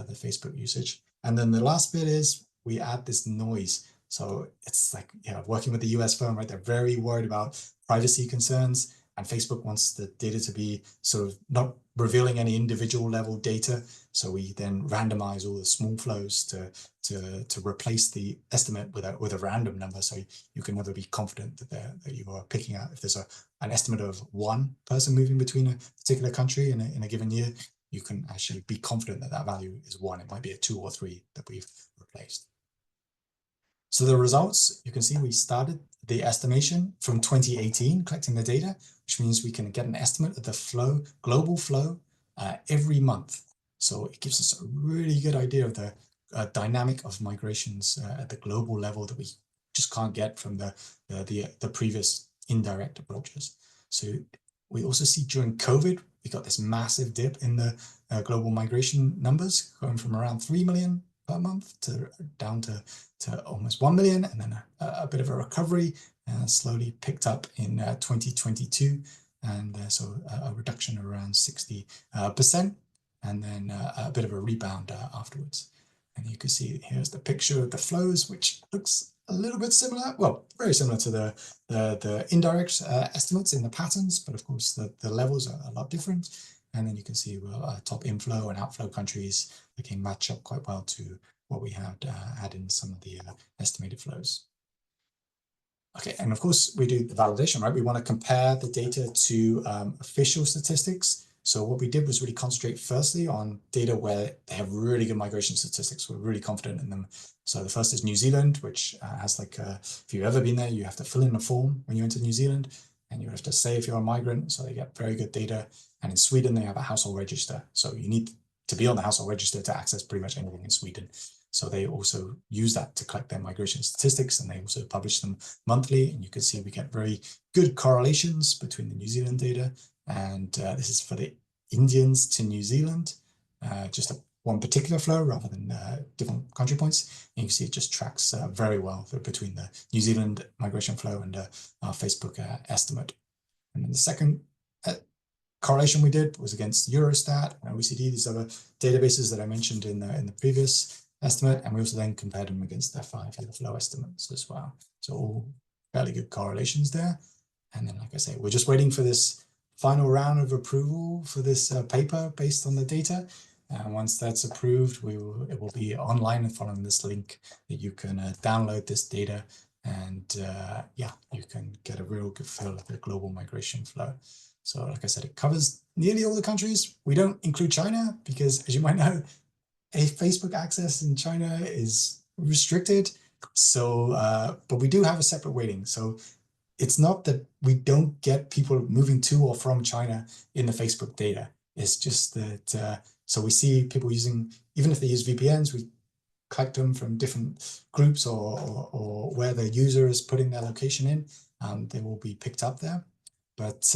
the Facebook usage. And then the last bit is we add this noise. So it's like, working with the US firm, right? They're very worried about privacy concerns, and Facebook wants the data to be sort of not revealing any individual level data. So we then randomize all the small flows to replace the estimate with a random number. So you can never be confident that you are picking out, if there's an estimate of one person moving between a particular country in a given year, you can actually be confident that that value is one. It might be a 2 or 3 that we've replaced. So the results, you can see we started the estimation from 2018, collecting the data, which means we can get an estimate of the flow, global flow, every month. So it gives us a really good idea of the dynamic of migrations at the global level that we just can't get from the previous indirect approaches. So we also see during COVID, we got this massive dip in the global migration numbers, going from around 3 million per month to down to almost 1 million, and then a bit of a recovery, slowly picked up in 2022, and so a reduction of around 60%, and then a bit of a rebound afterwards. And you can see here's the picture of the flows, which looks a little bit similar, well, very similar to the indirect estimates in the patterns, but of course the levels are a lot different. And then you can see, well, top inflow and outflow countries, they can match up quite well to what we had in some of the estimated flows. Okay, and of course we do the validation, right? We want to compare the data to official statistics. So what we did was really concentrate firstly on data where they have really good migration statistics. We're really confident in them. So the first is New Zealand, which has like, if you've ever been there, you have to fill in a form when you enter New Zealand, and you have to say if you're a migrant. So they get very good data. And in Sweden, they have a household register. So you need to be on the household register to access pretty much anything in Sweden. So they also use that to collect their migration statistics, and they also publish them monthly. And you can see we get very good correlations between the New Zealand data. And this is for the Indians to New Zealand, just one particular flow rather than different country points. And you can see it just tracks very well between the New Zealand migration flow and our Facebook estimate. And then the second correlation we did was against Eurostat and OECD. These are the databases that I mentioned in the previous estimate, and we also then compared them against their 5-year flow estimates as well. So all fairly good correlations there. And then, like I say, we're just waiting for this final round of approval for this paper based on the data. And once that's approved, it will be online and following this link that you can download this data, and yeah, you can get a real good feel of the global migration flow. So like I said, it covers nearly all the countries. We don't include China because, as you might know, Facebook access in China is restricted. So, but we do have a separate weighting. So it's not that we don't get people moving to or from China in the Facebook data. It's just that, so we see people using, even if they use VPNs, we collect them from different groups or where the user is putting their location in, they will be picked up there. But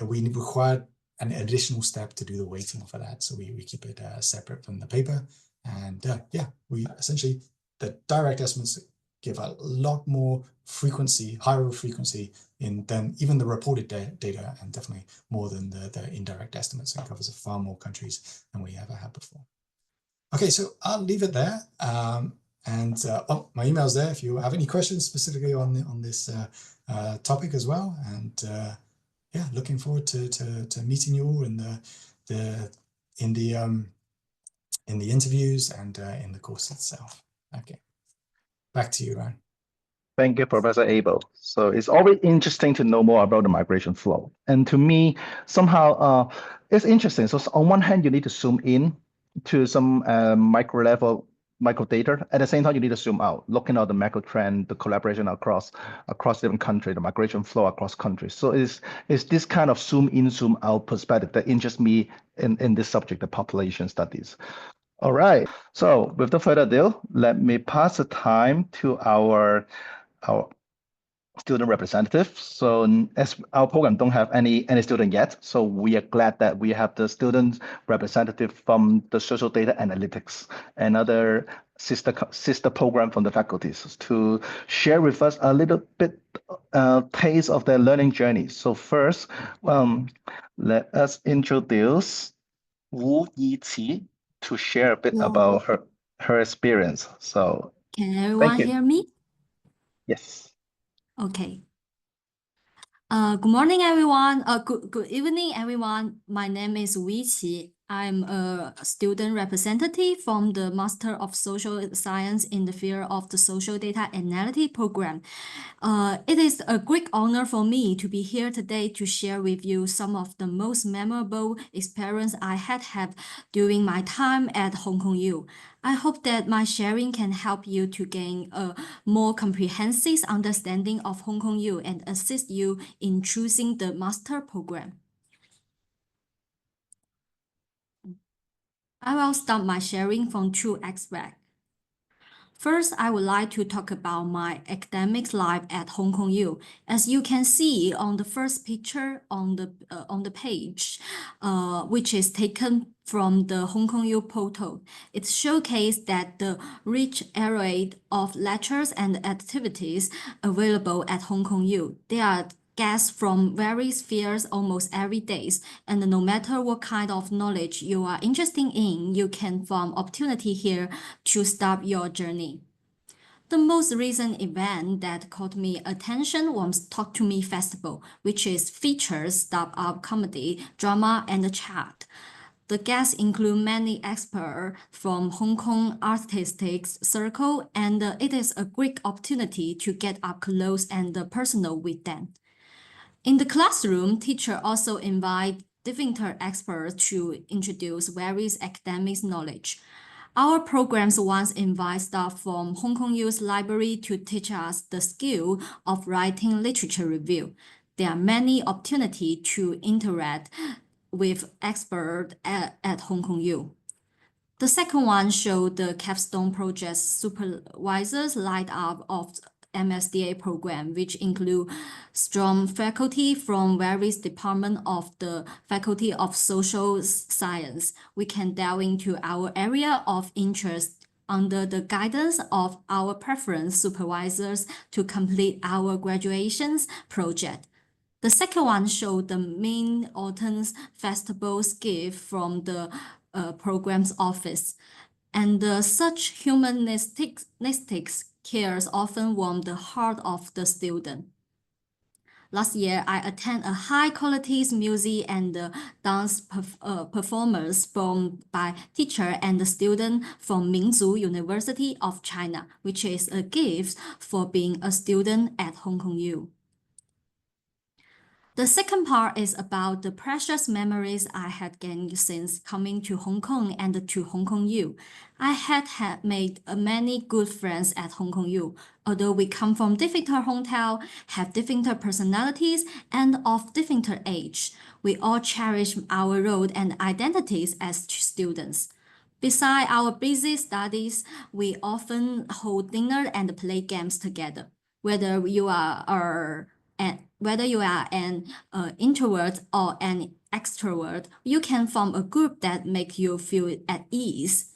we require an additional step to do the weighting for that. So we keep it separate from the paper. And yeah, we essentially, the direct estimates give a lot more frequency, higher frequency than even the reported data, and definitely more than the indirect estimates. It covers far more countries than we ever had before. Okay, so I'll leave it there. Oh, my email's there if you have any questions specifically on this topic as well. And yeah, looking forward to meeting you all in the interviews and in the course itself. Okay, back to you, Ryan. Thank you, Professor Abel. So it's always interesting to know more about the migration flow. And to me, somehow it's interesting. So on one hand, you need to zoom in to some micro level micro data. At the same time, you need to zoom out, looking at the macro trend, the collaboration across different countries, the migration flow across countries. So it's this kind of zoom in, zoom out perspective that interests me in this subject, the population studies. All right. So without further ado, let me pass the time to our student representative. So as our program don't have any student yet, so we are glad that we have the student representative from the social data analytics, another sister program from the faculties, to share with us a little bit taste of their learning journey. So first, let us introduce Yiqi to share a bit about her experience. So can everyone hear me? Yes. Okay. Good morning, everyone. Good evening, everyone. My name is Yiqi. I'm a student representative from the Master of Social Science in the field of the Social Data Analytics program. It is a great honor for me to be here today to share with you some of the most memorable experience I had during my time at Hong Kong U. I hope that my sharing can help you to gain a more comprehensive understanding of Hong Kong U and assist you in choosing the master program. I will start my sharing from two aspects. First, I would like to talk about my academic life at Hong Kong U. As you can see on the first picture on the page, which is taken from the Hong Kong U portal, it showcases that the rich array of lectures and activities available at Hong Kong U. They are guests from various spheres almost every day, and no matter what kind of knowledge you are interested in, you can find opportunity here to start your journey. The most recent event that caught me attention was Talk to Me Festival, which features stand-up comedy, drama, and chat. The guests include many experts from Hong Kong artistic circle, and it is a great opportunity to get up close and personal with them. In the classroom, teachers also invite different experts to introduce various academic knowledge. Our programs once invite staff from Hong Kong U's library to teach us the skill of writing literature review. There are many opportunities to interact with experts at Hong Kong U. The second one showed the capstone project supervisors light up of MSDA program, which include strong faculty from various departments of the Faculty of Social Science. We can delve into our area of interest under the guidance of our preference supervisors to complete our graduations project. The second one showed the main autumn festival gift from the program's office. And such humanistic cares often warm the heart of the student. Last year, I attended a high-quality music and dance performance by teacher and student from Minzu University of China, which is a gift for being a student at Hong Kong U. The second part is about the precious memories I had gained since coming to Hong Kong and to Hong Kong U. I had made many good friends at Hong Kong U. Although we come from different hometown, have different personalities, and of different age, we all cherish our role and identities as students. Besides our busy studies, we often hold dinner and play games together. Whether you are an introvert or an extrovert, you can form a group that make you feel at ease.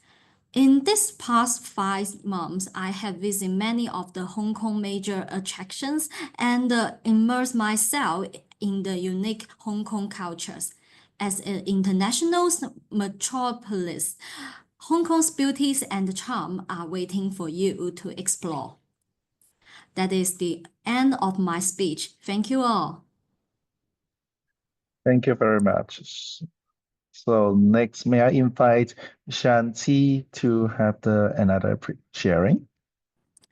In this past 5 months, I have visited many of the Hong Kong major attractions and immersed myself in the unique Hong Kong cultures. As an international metropolis, Hong Kong's beauties and charm are waiting for you to explore. That is the end of my speech. Thank you all. Thank you very much. So next, may I invite Shen to have another sharing?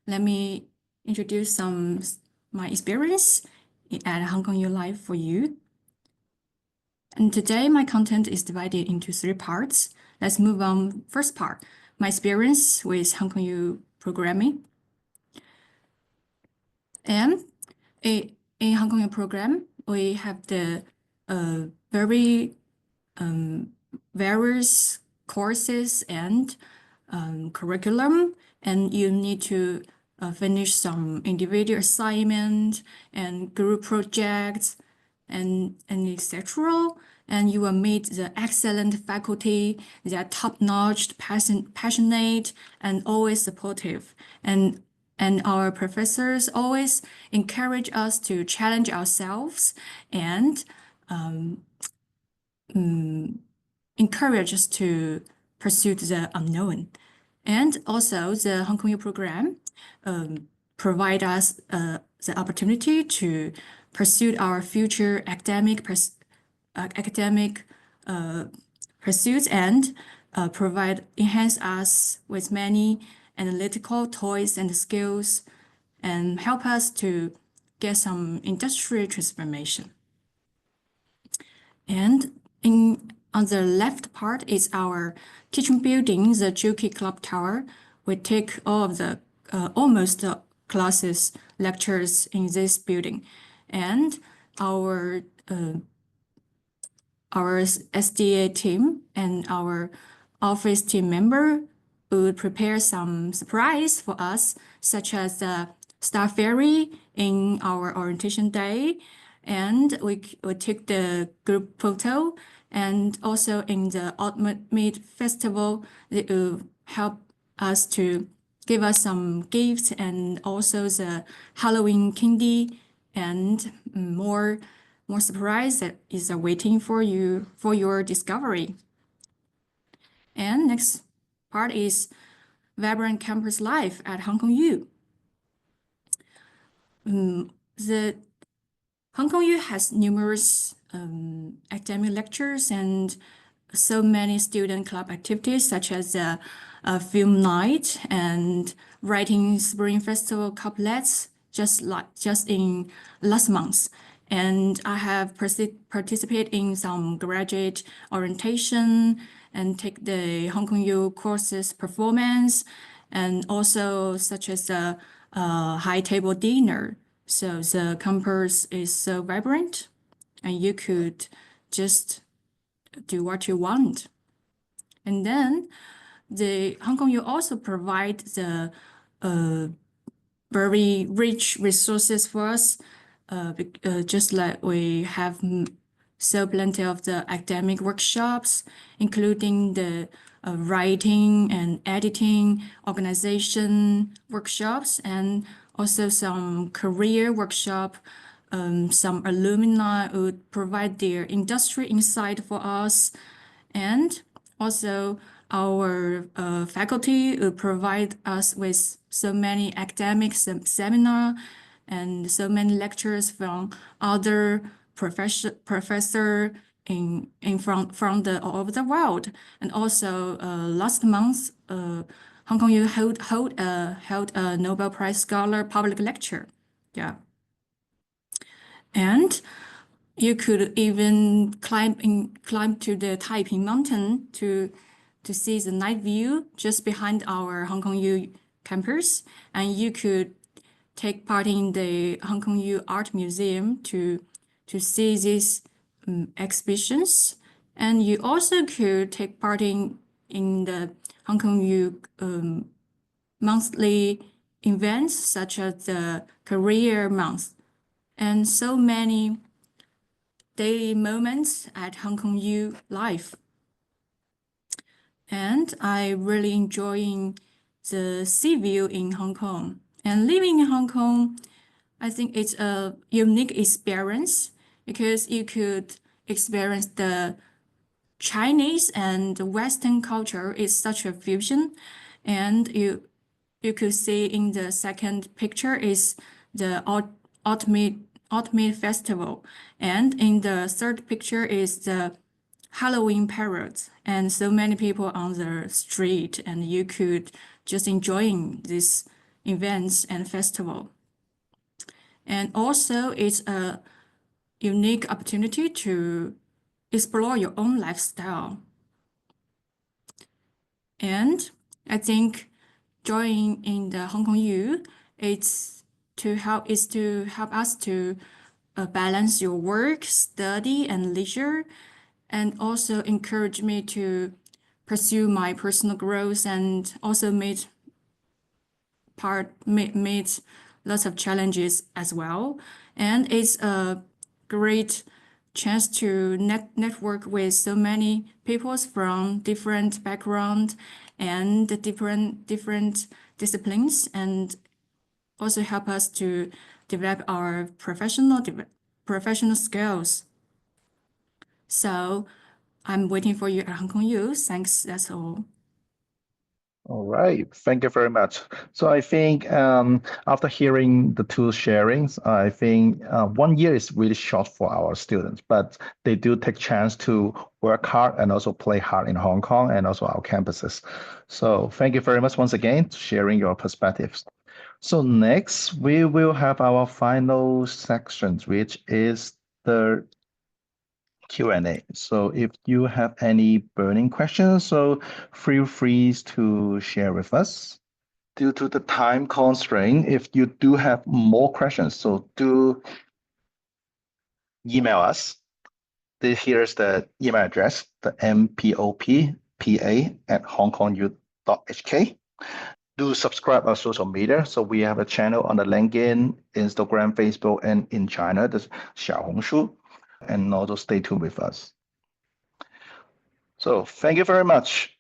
Let me introduce my experience at Hong Kong U Live for you. And today my content is divided into 3 parts. Let's move on. First part, my experience with Hong Kong U programming. And in Hong Kong U program, we have the very various courses and curriculum, and you need to finish some individual assignment and group projects and etc. And you will meet the excellent faculty. They are top-notch, passionate, and always supportive. And our professors always encourage us to challenge ourselves and encourage us to pursue the unknown. And also the Hong Kong U program provide us the opportunity to pursue our future academic pursuits and enhance us with many analytical toys and skills and help us to get some industrial transformation. And on the left part is our teaching building, the Yiqi Club Tower. We take all of the almost classes, lectures in this building. And our SDA team and our office team member would prepare some surprise for us, such as the Star Fairy in our orientation day. And we would take the group photo. And also in the Ultimate Festival, they will help us to give us some gifts and also the Halloween candy and more surprise that is waiting for you for your discovery. And next part is vibrant campus life at Hong Kong U. The Hong Kong U has numerous academic lectures and so many student club activities such as a film night and writing spring festival couplets just in last month. And I have participated in some graduate orientation and take the Hong Kong U courses performance and also such as a high table dinner. So the campus is so vibrant and you could just do what you want. And then the Hong Kong U also provide the very rich resources for us, just like we have so plenty of the academic workshops, including the writing and editing, organization workshops, and also some career workshop. Some alumni would provide their industry insight for us. And also our faculty would provide us with so many academic seminar and so many lectures from other professor from all over the world. And also last month, Hong Kong U held a Nobel Prize Scholar public lecture. Yeah. And you could even climb to the Taiping Mountain to see the night view just behind our Hong Kong U campus, and you could take part in the Hong Kong U Art Museum to see these exhibitions, and you also could take part in the Hong Kong U monthly events such as the Career Month, and so many daily moments at Hong Kong U life. And I really enjoying the sea view in Hong Kong. And living in Hong Kong, I think it's a unique experience because you could experience the Chinese and Western culture is such a fusion. And you could see in the second picture is the Ultimate Festival. And in the third picture is the Halloween parade, and so many people on the street, and you could just enjoying these events and festival. And also it's a unique opportunity to explore your own lifestyle. And I think joining in the Hong Kong U, it's to help us to balance your work, study, and leisure, and also encourage me to pursue my personal growth, and also made lots of challenges as well. And it's a great chance to network with so many people from different backgrounds and different disciplines, and also help us to develop our professional skills. So I'm waiting for you at Hong Kong U. Thanks, that's all. All right, thank you very much. So I think after hearing the two sharings, I think 1 year is really short for our students, but they do take chance to work hard and also play hard in Hong Kong and also our campuses. So thank you very much once again for sharing your perspectives. So next, we will have our final section, which is the Q&A. So if you have any burning questions, so feel free to share with us. Due to the time constraint, if you do have more questions, so do email us. Here's the email address, the MPOPPA@hongkongu.hk. Do subscribe our social media. So we have a channel on the LinkedIn, Instagram, Facebook, and in China, the Xiaohongshu. And also stay tuned with us. So thank you very much.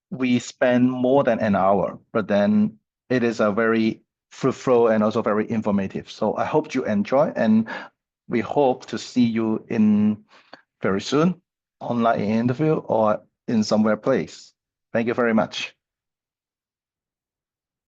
We spend more than an hour, but then it is a very fruitful and also very informative. So I hope you enjoy, and we hope to see you in very soon, online interview or in somewhere place. Thank you very much.